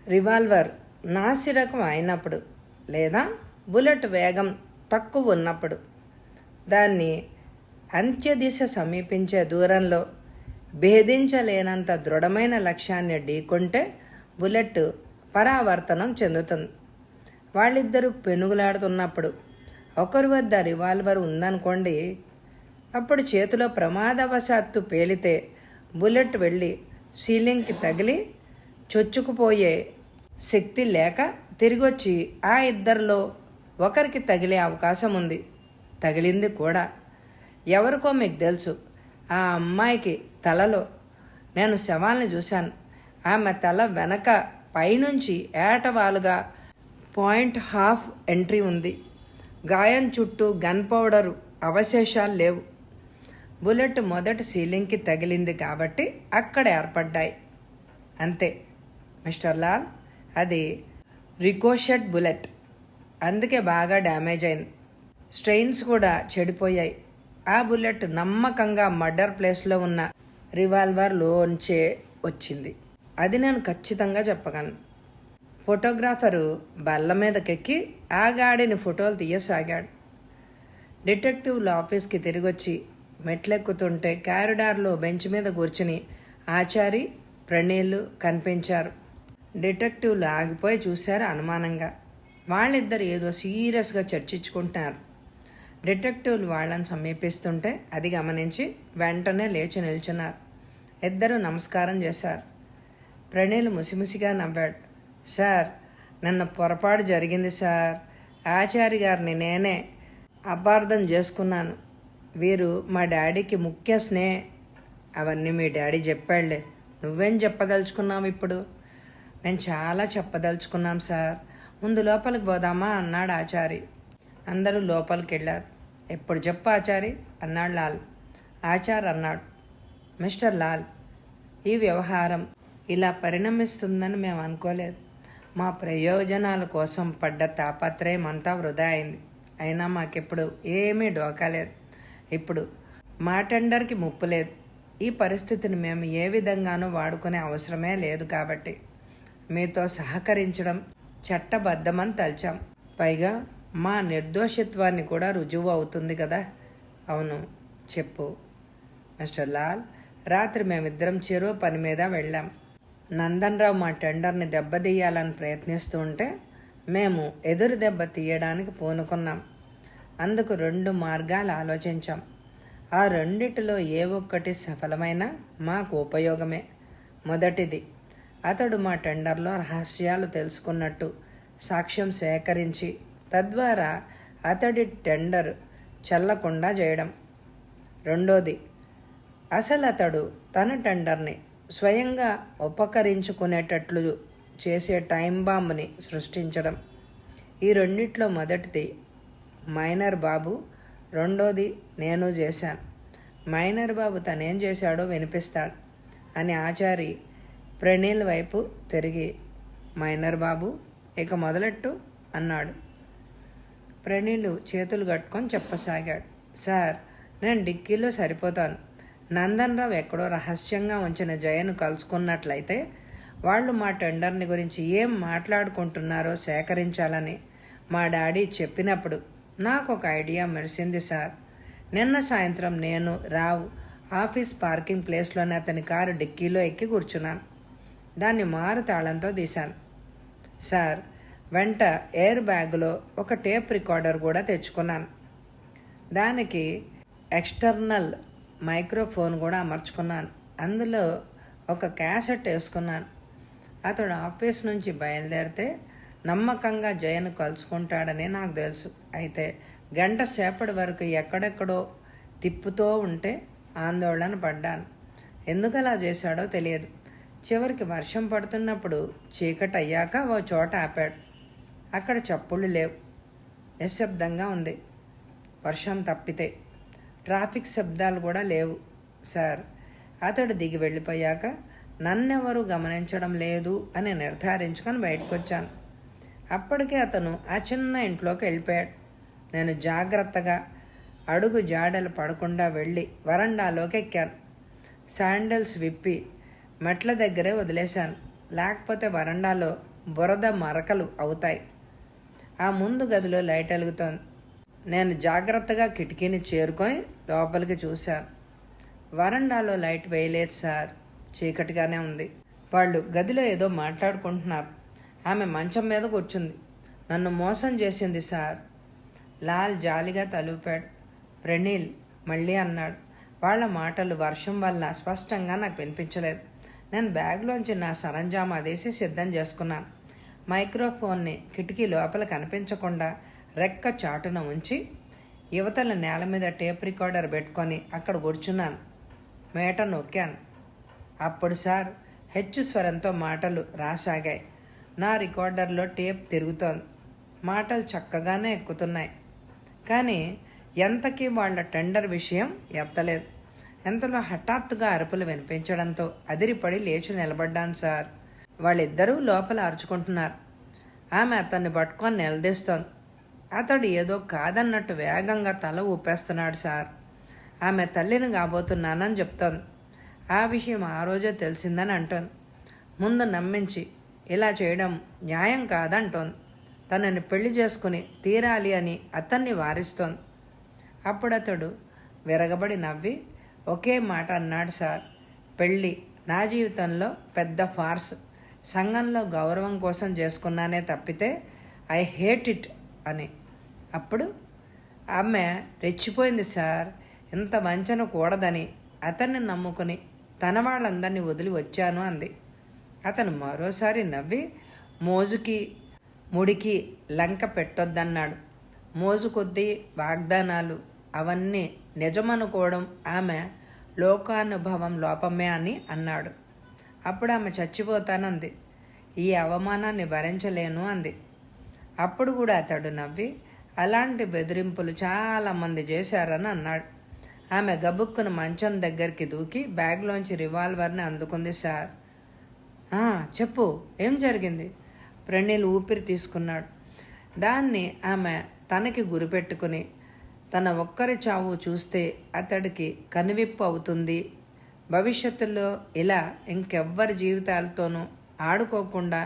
రివాల్వర్ నాసిరకం అయినప్పుడు, లేదా బుల్లెట్ వేగం తక్కువ ఉన్నప్పుడు. దాన్ని అంత్యదిశ సమీపించే దూరంలో భేదించలేనంత దృఢమైన లక్ష్యాన్ని ఢీకొంటే బుల్లెట్ పరావర్తనం చెందుతుంది. వాళ్ళిద్దరూ పెనుగులాడుతున్నప్పుడు ఒకరి వద్ద రివాల్వర్ ఉందనుకోండి, అప్పుడు చేతిలో ప్రమాదవశాత్తు పేలితే బుల్లెట్ వెళ్ళి సీలింగ్కి తగిలి చొచ్చుకుపోయే శక్తి లేక తిరిగొచ్చి ఆ ఇద్దరిలో ఒకరికి తగిలే అవకాశం ఉంది. తగిలింది కూడా. ఎవరికో మీకు తెలుసు. ఆ అమ్మాయికి తలలో నేను శవాల్ని చూశాను. ఆమె తల వెనక పైనుంచి ఏటవాలుగా 0.5 ఎంట్రీ ఉంది. గాయం చుట్టూ గన్ పౌడరు అవశేషాలు లేవు. బుల్లెట్ మొదటి సీలింగ్కి తగిలింది కాబట్టి అక్కడ ఏర్పడ్డాయి. అంతే మిస్టర్ లాల్, అది రికోషెట్ బుల్లెట్. అందుకే బాగా డ్యామేజ్ అయింది. స్ట్రెయిన్స్ కూడా చెడిపోయాయి. ఆ బుల్లెట్ నమ్మకంగా మర్డర్ ప్లేస్లో ఉన్న రివాల్వర్లోంచే వచ్చింది. అది నేను ఖచ్చితంగా చెప్పగలను. ఫోటోగ్రాఫరు బల్ల మీదకెక్కి ఆ గాడిని ఫోటోలు తీయసాగాడు. డిటెక్టివ్లు ఆఫీస్కి తిరిగొచ్చి మెట్లెక్కుతుంటే కారిడార్లో బెంచ్ మీద కూర్చుని ఆచారి, ప్రణీళ్ళు కనిపించారు. డిటెక్టివ్లు ఆగిపోయి చూశారు అనుమానంగా. వాళ్ళిద్దరు ఏదో సీరియస్గా చర్చించుకుంటున్నారు. డిటెక్టివ్లు వాళ్ళని సమీపిస్తుంటే అది గమనించి వెంటనే లేచి నిల్చున్నారు. ఇద్దరూ నమస్కారం చేశారు. ప్రణీల్ ముసిముసిగా నవ్వాడు. సార్, నన్ను పొరపాటు జరిగింది సార్. ఆచారి గారిని నేనే అపార్థం చేసుకున్నాను. వీరు మా డాడీకి ముఖ్య స్నేహ. అవన్నీ మీ డాడీ చెప్పాడులే. నువ్వేం చెప్పదలుచుకున్నావు ఇప్పుడు? మేము చాలా చెప్పదలుచుకున్నాం సార్. ముందు లోపలికి పోదామా అన్నాడు ఆచారి. అందరూ లోపలికి వెళ్ళారు. ఎప్పుడు చెప్పు ఆచారి అన్నాడు లాల్. ఆచార్ అన్నాడు, మిస్టర్ లాల్, ఈ వ్యవహారం ఇలా పరిణమిస్తుందని మేము అనుకోలేదు. మా ప్రయోజనాల కోసం పడ్డ తాపత్రయం అంతా వృధా అయింది. అయినా మాకెప్పుడు ఏమీ డోకాలేదు. ఇప్పుడు మా టెండర్కి ముప్పు లేదు. ఈ పరిస్థితిని మేము ఏ విధంగానూ వాడుకునే అవసరమే లేదు. కాబట్టి మీతో సహకరించడం చట్టబద్ధమని తలిచాం. పైగా మా నిర్దోషిత్వాన్ని కూడా రుజువు అవుతుంది కదా. అవును, చెప్పు. మిస్టర్ లాల్, రాత్రి మేమిద్దరం చెరువు పని మీద వెళ్ళాం. నందన్ రావు మా టెండర్ని దెబ్బతీయాలని ప్రయత్నిస్తూ ఉంటే మేము ఎదురు దెబ్బ తీయడానికి పూనుకున్నాం. అందుకు 2 మార్గాలు ఆలోచించాం. ఆ రెండిటిలో ఏ ఒక్కటి సఫలమైనా మాకు ఉపయోగమే. మొదటిది, అతడు మా టెండర్లో రహస్యాలు తెలుసుకున్నట్టు సాక్ష్యం సేకరించి తద్వారా అతడి టెండర్ చెల్లకుండా చేయడం. రెండోది, అసలు అతడు తన టెండర్ని స్వయంగా ఉపకరించుకునేటట్లు చేసే టైం బాంబుని సృష్టించడం. ఈ రెండిట్లో మొదటిది మైనర్ బాబు రెండోది నేను చేశాను. మైనర్ బాబు తనేం చేశాడో వినిపిస్తాడు అని ఆచారి ప్రణీల్ వైపు తిరిగి, మైనర్ బాబు ఇక మొదలెట్టు అన్నాడు. ప్రణీలు చేతులు కట్టుకొని చెప్పసాగాడు. సార్, నేను డిక్కీలో సరిపోతాను. నందన్ రావు ఎక్కడో రహస్యంగా ఉంచిన జయను కలుసుకున్నట్లయితే వాళ్ళు మా టెండర్ని గురించి ఏం మాట్లాడుకుంటున్నారో సేకరించాలని మా డాడీ చెప్పినప్పుడు నాకు ఒక ఐడియా మెరిసింది సార్. నిన్న సాయంత్రం నేను రావు ఆఫీస్ పార్కింగ్ ప్లేస్లోనే అతని కారు డిక్కీలో ఎక్కి కూర్చున్నాను. దాన్ని మారు తాళంతో తీశాను సార్. వెంట ఎయిర్ బ్యాగ్లో ఒక టేప్ రికార్డర్ కూడా తెచ్చుకున్నాను. దానికి ఎక్స్టర్నల్ మైక్రోఫోన్ కూడా అమర్చుకున్నాను. అందులో ఒక క్యాసెట్ వేసుకున్నాను. అతడు ఆఫీస్ నుంచి బయలుదేరితే నమ్మకంగా జయను కలుసుకుంటాడని నాకు తెలుసు. అయితే గంట సేపటి వరకు ఎక్కడెక్కడో తిప్పుతూ ఉంటే ఆందోళన పడ్డాను. ఎందుకు అలా చేశాడో తెలియదు. చివరికి వర్షం పడుతున్నప్పుడు చీకటి అయ్యాక ఓ చోట ఆపాడు. అక్కడ చప్పుళ్ళు లేవు, నిశ్శబ్దంగా ఉంది. వర్షం తప్పితే ట్రాఫిక్ శబ్దాలు కూడా లేవు సార్. అతడు దిగి వెళ్ళిపోయాక నన్నెవరూ గమనించడం లేదు అని నిర్ధారించుకొని బయటకు వచ్చాను. అప్పటికే అతను ఆ చిన్న ఇంట్లోకి వెళ్ళిపోయాడు. నేను జాగ్రత్తగా అడుగు జాడలు పడకుండా వెళ్ళి వరండాలోకి ఎక్కాను. శాండిల్స్ విప్పి మెట్ల దగ్గరే వదిలేశాను. లేకపోతే వరండాలో బురద మరకలు అవుతాయి. ఆ ముందు గదిలో లైట్ వెలుగుతోంది. నేను జాగ్రత్తగా కిటికీని చేరుకొని లోపలికి చూశాను. వరండాలో లైట్ వేయలేదు సార్. చీకటిగానే ఉంది. వాళ్ళు గదిలో ఏదో మాట్లాడుకుంటున్నారు. ఆమె మంచం మీద కూర్చుంది. నన్ను మోసం చేసింది సార్. లాల్ జాలిగా తలూపాడు. ప్రణీల్ మళ్ళీ అన్నాడు. వాళ్ళ మాటలు వర్షం వల్ల స్పష్టంగా నాకు వినిపించలేదు. నేను బ్యాగ్లోంచి నా సరంజామా అదేసి సిద్ధం చేసుకున్నాను. మైక్రోఫోన్ని కిటికీ లోపల కనిపించకుండా రెక్క చాటున ఉంచి యువతల నేల మీద టేప్ రికార్డర్ పెట్టుకొని అక్కడ కూర్చున్నాను. మేట నొక్కాను. అప్పుడు సార్ హెచ్చు స్వరంతో మాటలు రాసాగాయి. నా రికార్డర్లో టేప్ తిరుగుతోంది. మాటలు చక్కగానే ఎక్కుతున్నాయి. కానీ ఎంతకీ వాళ్ళ టెండర్ విషయం ఎత్తలేదు. ఎంతలో హఠాత్తుగా అరుపులు వినిపించడంతో అదిరిపడి లేచి నిలబడ్డాను సార్. వాళ్ళిద్దరూ లోపల అరుచుకుంటున్నారు. ఆమె అతన్ని పట్టుకొని నిలదీస్తోంది. అతడు ఏదో కాదన్నట్టు వేగంగా తల ఊపేస్తున్నాడు సార్. ఆమె తల్లిని కాబోతున్నానని చెప్తోంది. ఆ విషయం ఆ రోజే తెలిసిందని అంటోంది. ముందు నమ్మించి ఇలా చేయడం న్యాయం కాదంటోంది. తనని పెళ్లి చేసుకుని తీరాలి అని అతన్ని వారిస్తోంది. అప్పుడు అతడు విరగబడి నవ్వి ఒకే మాట అన్నాడు సార్. పెళ్ళి నా జీవితంలో పెద్ద ఫార్స్. సంఘంలో గౌరవం కోసం చేసుకున్నానే తప్పితే ఐ హేట్ ఇట్ అని. అప్పుడు ఆమె రెచ్చిపోయింది సార్. ఇంత వంచన కూడదని అతన్ని నమ్ముకుని తన వాళ్ళందరినీ వదిలి వచ్చాను అంది. అతను మరోసారి నవ్వి మోజుకి ముడికి లంక పెట్టొద్దన్నాడు. మోజు కొద్దీ వాగ్దానాలు అవన్నీ నిజమనుకోవడం ఆమె లోకానుభవం లోపమే అని అన్నాడు. అప్పుడు ఆమె చచ్చిపోతానంది. ఈ అవమానాన్ని భరించలేను అంది. అప్పుడు కూడా అతడు నవ్వి అలాంటి బెదిరింపులు చాలామంది చేశారని అన్నాడు. ఆమె గబుక్కున మంచం దగ్గరికి దూకి బ్యాగ్లోంచి రివాల్వర్ని అందుకుంది సార్. చెప్పు, ఏం జరిగింది? ప్రణీల్ ఊపిరి తీసుకున్నాడు. దాన్ని ఆమె తనకి గురిపెట్టుకుని తన ఒక్కరి చావు చూస్తే అతడికి కనువిప్పు అవుతుంది, భవిష్యత్తులో ఇలా ఇంకెవ్వరి జీవితాలతోనూ ఆడుకోకుండా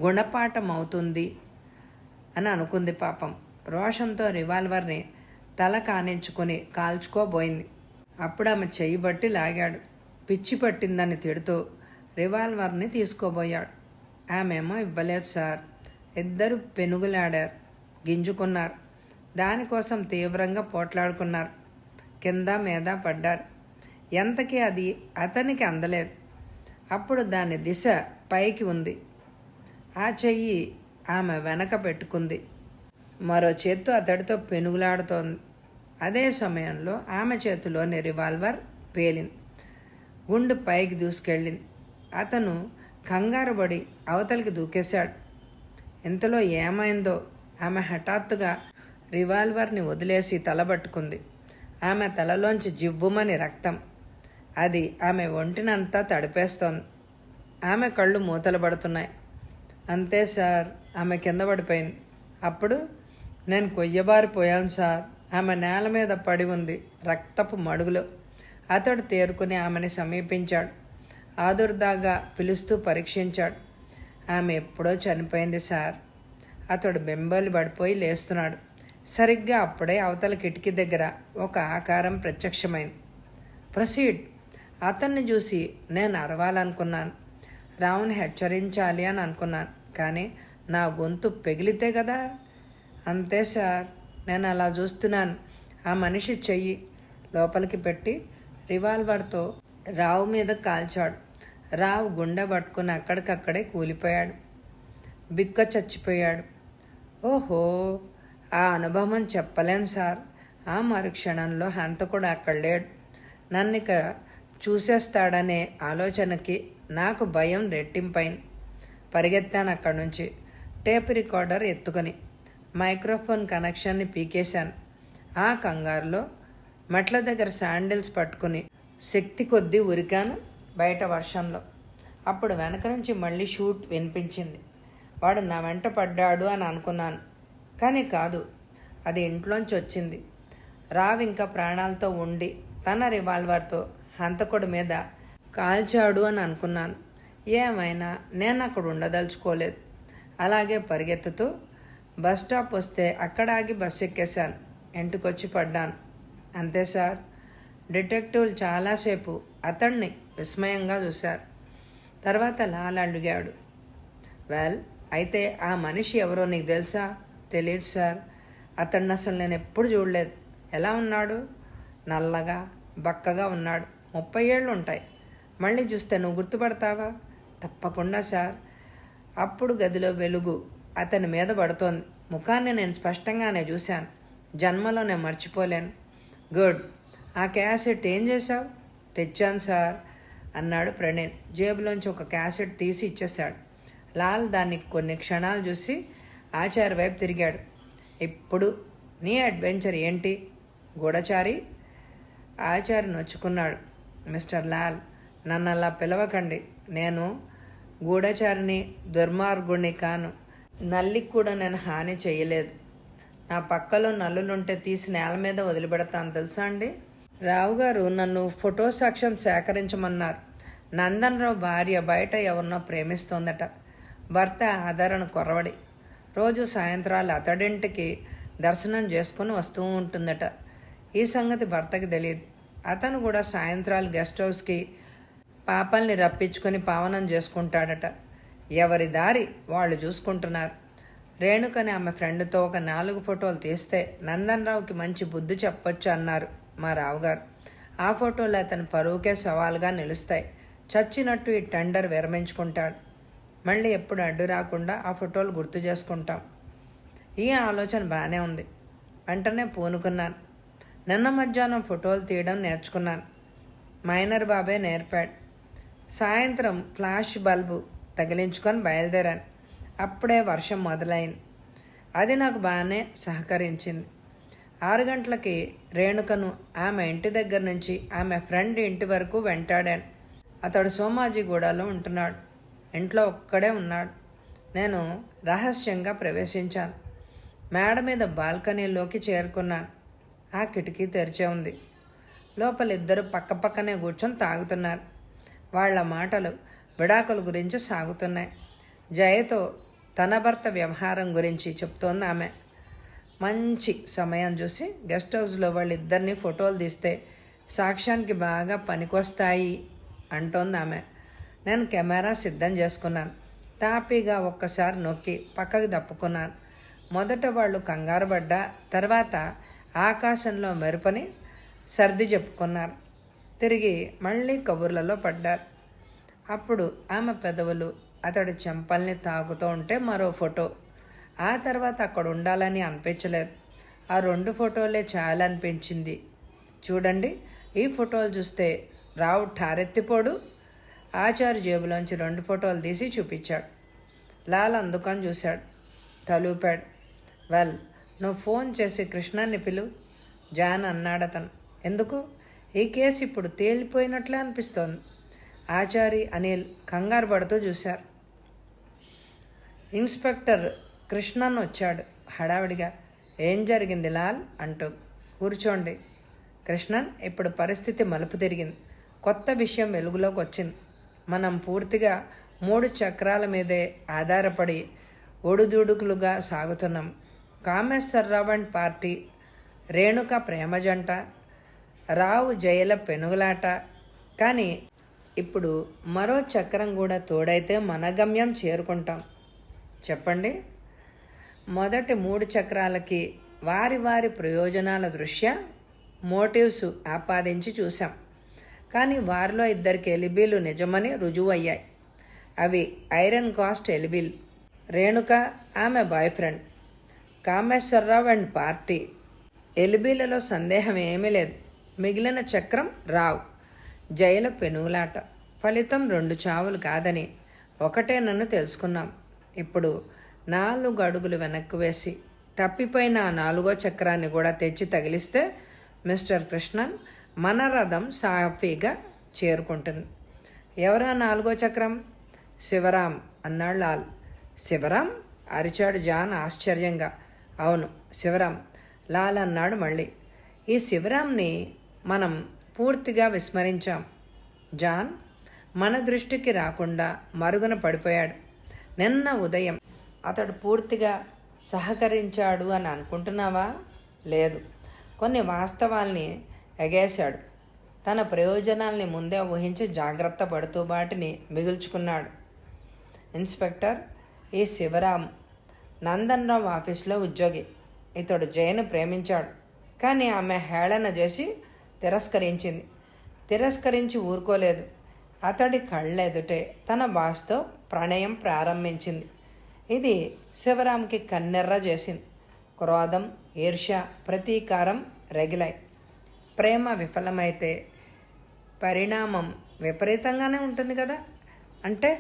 గుణపాఠం అవుతుంది అని అనుకుంది. పాపం రోషంతో రివాల్వర్ని తల కానించుకొని కాల్చుకోబోయింది. అప్పుడు ఆమె చెయ్యి బట్టి లాగాడు. పిచ్చి పట్టిందని తిడుతూ రివాల్వర్ని తీసుకోబోయాడు. ఆమెమో ఇవ్వలేదు సార్. ఇద్దరు పెనుగులాడారు, గింజుకున్నారు. దానికోసం తీవ్రంగా పోట్లాడుకున్నారు. కింద మీద పడ్డారు. ఎంతకీ అది అతనికి అందలేదు. అప్పుడు దాని దిశ పైకి ఉంది. ఆ చెయ్యి ఆమె వెనక పెట్టుకుంది. మరో చేత్తో అతడితో పెనుగులాడుతోంది. అదే సమయంలో ఆమె చేతిలోని రివాల్వర్ పేలింది. గుండు పైకి దూసుకెళ్ళింది. అతను కంగారుపడి అవతలికి దూకేశాడు. ఇంతలో ఏమైందో ఆమె హఠాత్తుగా రివాల్వర్ని వదిలేసి తలబట్టుకుంది. ఆమె తలలోంచి జివ్వుమని రక్తం. అది ఆమె ఒంటినంతా తడిపేస్తోంది. ఆమె కళ్ళు మూతలు పడుతున్నాయి. అంతే సార్, ఆమె కింద పడిపోయింది. అప్పుడు నేను కొయ్యబారిపోయాను సార్. ఆమె నేల మీద పడి ఉంది, రక్తపు మడుగులో. అతడు తేరుకుని ఆమెని సమీపించాడు. ఆదుర్దాగా పిలుస్తూ పరీక్షించాడు. ఆమె ఎప్పుడో చనిపోయింది సార్. అతడు బెంబేలు పడిపోయి లేస్తున్నాడు. సరిగ్గా అప్పుడే అవతల కిటికీ దగ్గర ఒక ఆకారం ప్రత్యక్షమైంది. ప్రొసీడ్. అతన్ని చూసి నేను అరవాలనుకున్నాను, రావుని హెచ్చరించాలి అని అనుకున్నాను. కానీ నా గొంతు పెగిలితే కదా. అంతే సార్, నేను అలా చూస్తున్నాను. ఆ మనిషి చెయ్యి లోపలికి పెట్టి రివాల్వర్తో రావు మీద కాల్చాడు. రావు గుండె పట్టుకుని అక్కడికక్కడే కూలిపోయాడు. బిక్క చచ్చిపోయాడు. ఓహో, ఆ అనుభవం చెప్పలేను సార్. ఆ మరుక్షణంలో హంతకుడు అక్కడ లేడు. నన్నిక చూసేస్తాడనే ఆలోచనకి నాకు భయం రెట్టింపైంది. పరిగెత్తాను అక్కడి నుంచి, టేప్ రికార్డర్ ఎత్తుకొని. మైక్రోఫోన్ కనెక్షన్ని పీకేశాను. ఆ కంగారులో మెట్ల దగ్గర శాండిల్స్ పట్టుకుని శక్తి కొద్దీ ఉరికాను బయట వర్షంలో. అప్పుడు వెనక నుంచి మళ్ళీ షూట్ వినిపించింది. వాడు నా వెంట పడ్డాడు అని అనుకున్నాను, కానీ కాదు, అది ఇంట్లోంచి వచ్చింది. రావ్ ఇంకా ప్రాణాలతో ఉండి తన రివాల్వర్తో హంతకుడి మీద కాల్చాడు అని అనుకున్నాను. ఏమైనా నేను అక్కడ ఉండదలుచుకోలేదు. అలాగే పరిగెత్తుతూ బస్ స్టాప్ వస్తే అక్కడ ఆగి బస్సు ఎక్కేశాను. ఇంటికొచ్చి పడ్డాను. అంతే సార్. డిటెక్టివ్లు చాలాసేపు అతన్ని విస్మయంగా చూశారు. తర్వాత లాల్ అడిగాడు, వెల్, అయితే ఆ మనిషి ఎవరో నీకు తెలుసా? తెలియదు సార్. అతన్ని అసలు నేను ఎప్పుడు చూడలేదు. ఎలా ఉన్నాడు? నల్లగా బక్కగా ఉన్నాడు. 30 ఏళ్ళు ఉంటాయి. మళ్ళీ చూస్తే నువ్వు గుర్తుపడతావా? తప్పకుండా సార్. అప్పుడు గదిలో వెలుగు అతని మీద పడుతోంది. ముఖాన్ని నేను స్పష్టంగానే చూశాను. జన్మలో నేను మర్చిపోలేను. గుడ్. ఆ క్యాసెట్ ఏం చేశావు? తెచ్చాను సార్ అన్నాడు ప్రణీత్. జేబులోంచి ఒక క్యాసెట్ తీసి ఇచ్చేశాడు. లాల్ దాన్ని కొన్ని క్షణాలు చూసి ఆచార్య వైపు తిరిగాడు. ఇప్పుడు నీ అడ్వెంచర్ ఏంటి, గూఢచారి? ఆచార్య నొచ్చుకున్నాడు. మిస్టర్ లాల్, నన్ను అలా పిలవకండి. నేను గూఢచారిని, దుర్మార్గుణ్ణి కాను. నల్లికి కూడా నేను హాని చేయలేదు. నా పక్కలో నల్లులుంటే తీసి నేల మీద వదిలిపెడతాను తెలుసా అండి? రావు గారు నన్ను ఫోటో సాక్ష్యం సేకరించమన్నారు. నందన్ రావు భార్య బయట ఎవరినో ప్రేమిస్తోందట. భర్త ఆదరణ కొరవడి. రోజు సాయంత్రాలు అతడింటికి దర్శనం చేసుకుని వస్తూ ఉంటుందట. ఈ సంగతి భర్తకి తెలియదు. అతను కూడా సాయంత్రాలు గెస్ట్ హౌస్కి పాపల్ని రప్పించుకొని పావనం చేసుకుంటాడట. ఎవరి దారి వాళ్ళు చూసుకుంటున్నారు. రేణుకని ఆమె ఫ్రెండ్తో ఒక 4 ఫోటోలు తీస్తే నందన్ రావుకి మంచి బుద్ధి చెప్పొచ్చు అన్నారు మా రావుగారు. ఆ ఫోటోలు అతని పరువుకే సవాల్గా నిలుస్తాయి. చచ్చినట్టు ఈ టెండర్ విరమించుకుంటాడు. మళ్ళీ ఎప్పుడు అడ్డు రాకుండా ఆ ఫోటోలు గుర్తు చేసుకుంటాం. ఈ ఆలోచన బాగానే ఉంది. వెంటనే పూనుకున్నాను. నిన్న మధ్యాహ్నం ఫోటోలు తీయడం నేర్చుకున్నాను. మైనర్ బాబే నేర్పాడు. సాయంత్రం ఫ్లాష్ బల్బు తగిలించుకొని బయలుదేరాను. అప్పుడే వర్షం మొదలైంది. అది నాకు బాగానే సహకరించింది. 6 గంటలకి రేణుకను ఆమె ఇంటి దగ్గర నుంచి ఆమె ఫ్రెండ్ ఇంటి వరకు వెంటాడాను. అతడు సోమాజిగూడలో ఉంటున్నాడు. ఇంట్లో ఒక్కడే ఉన్నాడు. నేను రహస్యంగా ప్రవేశించాను. మేడ మీద బాల్కనీలోకి చేరుకున్నాను. ఆ కిటికీ తెరిచే ఉంది. లోపల ఇద్దరు పక్కపక్కనే కూర్చొని తాగుతున్నారు. వాళ్ల మాటలు విడాకుల గురించి సాగుతున్నాయి. జయతో తన భర్త వ్యవహారం గురించి చెప్తోంది ఆమె. మంచి సమయం చూసి గెస్ట్ హౌస్లో వాళ్ళిద్దరిని ఫోటోలు తీస్తే సాక్ష్యానికి బాగా పనికొస్తాయి అంటోంది ఆమె. నేను కెమెరా సిద్ధం చేసుకున్నాను. తాపీగా ఒక్కసారి నొక్కి పక్కకి తప్పుకున్నాను. మొదట వాళ్ళు కంగారు పడ్డా తర్వాత ఆకాశంలో మెరుపని సర్ది చెప్పుకున్నారు. తిరిగి మళ్ళీ కబుర్లలో పడ్డారు. అప్పుడు ఆమె పెదవులు అతడి చెంపల్ని తాకుతూ ఉంటే మరో ఫోటో. ఆ తర్వాత అక్కడ ఉండాలని అనిపించలేదు. ఆ 2 ఫోటోలే చాలనిపించింది. చూడండి, ఈ ఫోటోలు చూస్తే రావు ఠారెత్తిపోడు. ఆచార్య జేబులోంచి 2 ఫోటోలు తీసి చూపించాడు. లాల్ అందుకని చూశాడు. తలూపాడు. వెల్, నువ్వు ఫోన్ చేసి కృష్ణాన్ని పిలువు, జాన్ అన్నాడతను. ఎందుకు? ఈ కేసు ఇప్పుడు తేలిపోయినట్లే అనిపిస్తోంది. ఆచారి, అనిల్ కంగారు పడుతూ చూశారు. ఇన్స్పెక్టర్ కృష్ణన్ వచ్చాడు హడావిడిగా. ఏం జరిగింది లాల్ అంటూ. కూర్చోండి కృష్ణన్, ఇప్పుడు పరిస్థితి మలుపు తిరిగింది. కొత్త విషయం వెలుగులోకి వచ్చింది. మనం పూర్తిగా 3 చక్రాల మీదే ఆధారపడి ఒడుదుడుకులుగా సాగుతున్నాం. కామేశ్వరరావు అండ్ పార్టీ, రేణుక ప్రేమ జంట, రావు జయల పెనుగులాట. కానీ ఇప్పుడు మరో చక్రం కూడా తోడైతే మన గమ్యం చేరుకుంటాం. చెప్పండి. మొదటి 3 చక్రాలకి వారి వారి ప్రయోజనాల దృష్ట్యా మోటివ్స్ ఆపాదించి చూశాం. కానీ వారిలో 2 ఎలిబీలు నిజమని రుజువు అయ్యాయి. అవి ఐరన్ కాస్ట్ ఎలిబీలు. రేణుక, ఆమె boyfriend. Kameshwara Rao and party ఎలిబీలలో సందేహం ఏమీ లేదు. మిగిలిన చక్రం రావు జైల పెనుగులాట. ఫలితం 2 చావులు కాదని ఒకటేనన్ను తెలుసుకున్నాం. ఇప్పుడు 4 అడుగులు వెనక్కి వేసి తప్పిపోయిన ఆ 4వ చక్రాన్ని కూడా తెచ్చి తగిలిస్తే మిస్టర్ కృష్ణన్, మన రథం సాఫీగా చేరుకుంటుంది. ఎవరా 4వ చక్రం? శివరాం అన్నాడు లాల్. శివరాం? అరిచాడు జాన్ ఆశ్చర్యంగా. అవును, శివరాం. లాల్ అన్నాడు మళ్ళీ. ఈ శివరాంని మనం పూర్తిగా విస్మరించాం జాన్. మన దృష్టికి రాకుండా మరుగున పడిపోయాడు. నిన్న ఉదయం అతడు పూర్తిగా సహకరించాడు అని అనుకుంటున్నావా? లేదు, కొన్ని వాస్తవాల్ని ఎగేశాడు. తన ప్రయోజనాల్ని ముందే ఊహించి జాగ్రత్త పడుతూ వాటిని మిగుల్చుకున్నాడు. ఇన్స్పెక్టర్, ఈ శివరాం నందన్ రావు ఆఫీసులో ఉద్యోగి. ఇతడు జయను ప్రేమించాడు. కానీ ఆమె హేళన చేసి తిరస్కరించి ఊరుకోలేదు. అతడి కళ్ళెదుటే తన బాస్తో ప్రణయం ప్రారంభించింది. ఇది శివరాంకి కన్నెర్ర చేసింది. క్రోధం, ఈర్ష్య, ప్రతీకారం రగిలాయి. ప్రేమ విఫలమైతే పరిణామం విపరీతంగానే ఉంటుంది కదా. అంటే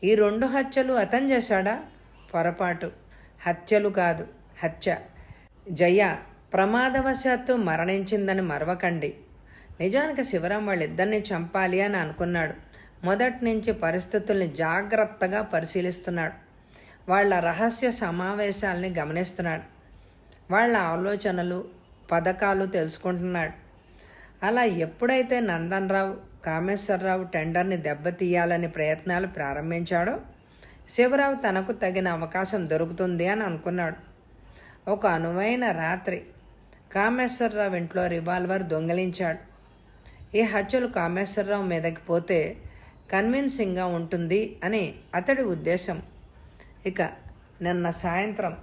ఈ 2 హత్యలు అతను చేశాడా? పొరపాటు. హత్యలు కాదు, హత్య. జయ ప్రమాదవశాత్తు మరణించిందని మరవకండి. నిజానికి శివరాం వాళ్ళిద్దరిని చంపాలి అని అనుకున్నాడు. మొదటి నుంచి పరిస్థితుల్ని జాగ్రత్తగా పరిశీలిస్తున్నాడు. వాళ్ళ రహస్య సమావేశాల్ని గమనిస్తున్నాడు. వాళ్ళ ఆలోచనలు, పథకాలు తెలుసుకుంటున్నాడు. అలా ఎప్పుడైతే నందన్ రావు, కామేశ్వరరావు టెండర్ని దెబ్బతీయాలని ప్రయత్నాలు ప్రారంభించాడో శివరావు తనకు తగిన అవకాశం దొరుకుతుంది అని అనుకున్నాడు. ఒక అనువైన రాత్రి కామేశ్వరరావు ఇంట్లో రివాల్వర్ దొంగిలించాడు. ఈ హత్యలు కామేశ్వరరావు మీదకి పోతే కన్విన్సింగ్గా ఉంటుంది అని అతడి ఉద్దేశం. ఇక నిన్న సాయంత్రం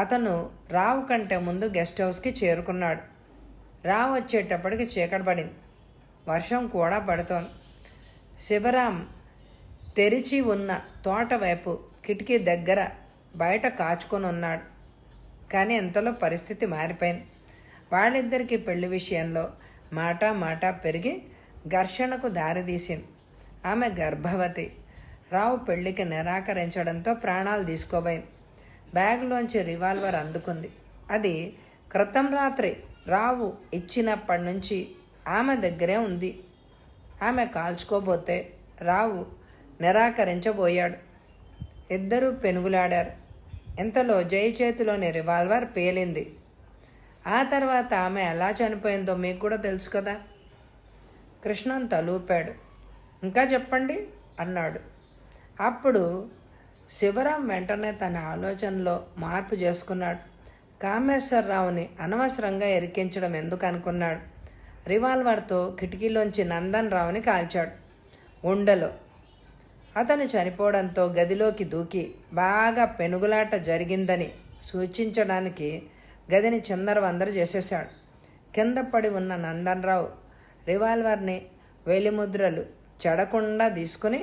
అతను రావు కంటే ముందు గెస్ట్ హౌస్కి చేరుకున్నాడు. రావు వచ్చేటప్పటికి చీకటి పడింది. వర్షం కూడా పడుతోంది. శివరాం తెరిచి ఉన్న తోట వైపు కిటికీ దగ్గర బయట కాచుకొని ఉన్నాడు. కానీ ఎంతలో పరిస్థితి మారిపోయింది. వాళ్ళిద్దరికీ పెళ్లి విషయంలో మాట పెరిగి ఘర్షణకు దారితీసింది. ఆమె గర్భవతి. రావు పెళ్లికి నిరాకరించడంతో ప్రాణాలు తీసుకోబోయింది. బ్యాగ్లోంచి రివాల్వర్ అందుకుంది. అది క్రితం రాత్రి రావు ఇచ్చినప్పటి నుంచి ఆమె దగ్గరే ఉంది. ఆమె కాల్చుకోబోతే రావు నిరాకరించబోయాడు. ఇద్దరూ పెనుగులాడారు. ఇంతలో జై చేతిలోని రివాల్వర్ పేలింది. ఆ తర్వాత ఆమె ఎలా చనిపోయిందో మీకు కూడా తెలుసు కదా. కృష్ణన్ తలూపాడు. ఇంకా చెప్పండి అన్నాడు. అప్పుడు శివరాం వెంటనే తన ఆలోచనలో మార్పు చేసుకున్నాడు. కామేశ్వరరావుని అనవసరంగా ఇరికించడం ఎందుకు అనుకున్నాడు. రివాల్వర్తో కిటికీలోంచి నందన్ రావుని కాల్చాడు. ఉండలో అతను చనిపోవడంతో గదిలోకి దూకి బాగా పెనుగులాట జరిగిందని సూచించడానికి గదిని చిందరవందర చేసేశాడు. కింద పడి ఉన్న నందన్ రావు రివాల్వర్ని వేలిముద్రలు చెడకుండా తీసుకుని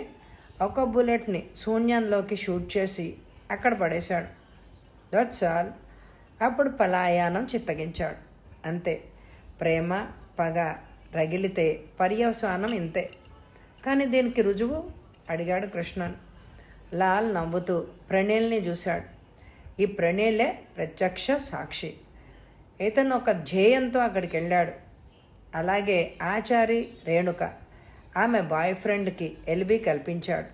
ఒక బుల్లెట్ని శూన్యంలోకి షూట్ చేసి అక్కడ పడేశాడు. That's all. అప్పుడు పలాయానం చిత్తగించాడు. అంతే. ప్రేమ, పగ రగిలితే పర్యవసానం ఇంతే. కానీ దీనికి రుజువు అడిగాడు కృష్ణన్. లాల్ నవ్వుతూ ప్రణీల్ని చూశాడు. ఈ ప్రణీలే ప్రత్యక్ష సాక్షి. ఇతను ఒక ధ్యేయంతో అక్కడికి వెళ్ళాడు. అలాగే ఆచారి రేణుక ఆమె బాయ్ ఫ్రెండ్కి ఎల్బీ కల్పించాడు.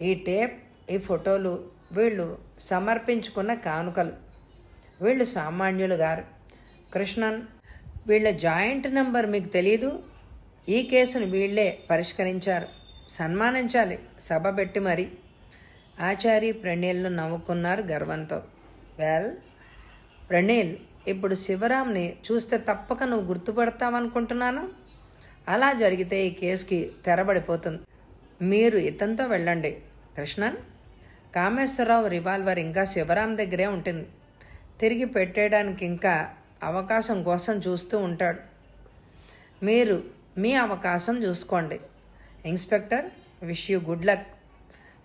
ఈ టేప్, ఈ ఫోటోలు వీళ్ళు సమర్పించుకున్న కానుకలు. వీళ్ళు సామాన్యులు గారు. కృష్ణన్, వీళ్ళ జాయింట్ నెంబర్ మీకు తెలీదు? ఈ కేసును వీళ్ళే పరిష్కరించారు. సన్మానించాలి సభ పెట్టి మరి. ఆచారి ప్రణీల్ను నవ్వుకున్నారు గర్వంతో. వెల్ ప్రణీల్, ఇప్పుడు శివరాంని చూస్తే తప్పక నువ్వు గుర్తుపడతావనుకుంటున్నాను. అలా జరిగితే ఈ కేసుకి తెరబడిపోతుంది. మీరు ఇతనితో వెళ్ళండి. కృష్ణన్, కామేశ్వరరావు రివాల్వర్ ఇంకా శివరాం దగ్గరే ఉంటుంది. తిరిగి పెట్టేయడానికి ఇంకా అవకాశం కోసం చూస్తూ ఉంటాడు. మీరు మీ అవకాశం చూసుకోండి. Inspector, wish you good luck.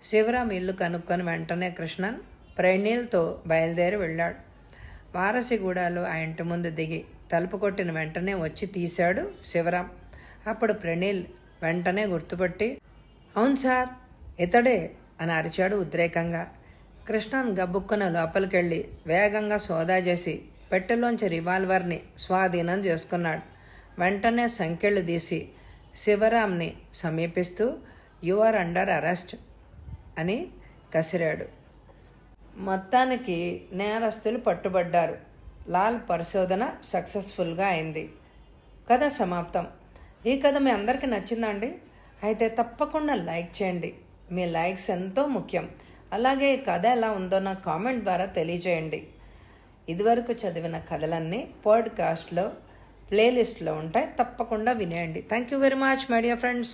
Shivaram ఇల్లు కనుక్కొని వెంటనే కృష్ణన్ ప్రణీల్తో బయలుదేరి వెళ్ళాడు. వారసిగూడలో ఆ ఇంటి ముందు దిగి తలుపు కొట్టిన వెంటనే వచ్చి తీశాడు శివరాం. అప్పుడు ప్రణీల్ వెంటనే గుర్తుపట్టి, అవును సార్, ఇతడే అని అరిచాడు ఉద్రేకంగా. కృష్ణన్ గబుక్కున లోపలికెళ్ళి వేగంగా సోదా చేసి పెట్టెలోంచి రివాల్వర్ని స్వాధీనం చేసుకున్నాడు. వెంటనే సంకెళ్ళు తీసి శివరాంని సమీపిస్తూ యు ఆర్ అండర్ అరెస్ట్ అని కసిరాడు. మొత్తానికి నేరస్తులు పట్టుబడ్డారు. లాల్ పరిశోధన సక్సెస్ఫుల్గా అయింది. కథ సమాప్తం. ఈ కథ మీ అందరికీ నచ్చిందండి? అయితే తప్పకుండా లైక్ చేయండి. మీ లైక్స్ ఎంతో ముఖ్యం. అలాగే ఈ కథ ఎలా ఉందో నాకు కామెంట్ ద్వారా తెలియజేయండి. ఇదివరకు చదివిన కథలన్నీ పాడ్కాస్ట్లో ప్లేలిస్ట్లో ఉంటాయి. తప్పకుండా వినేయండి. Thank you very much my dear friends.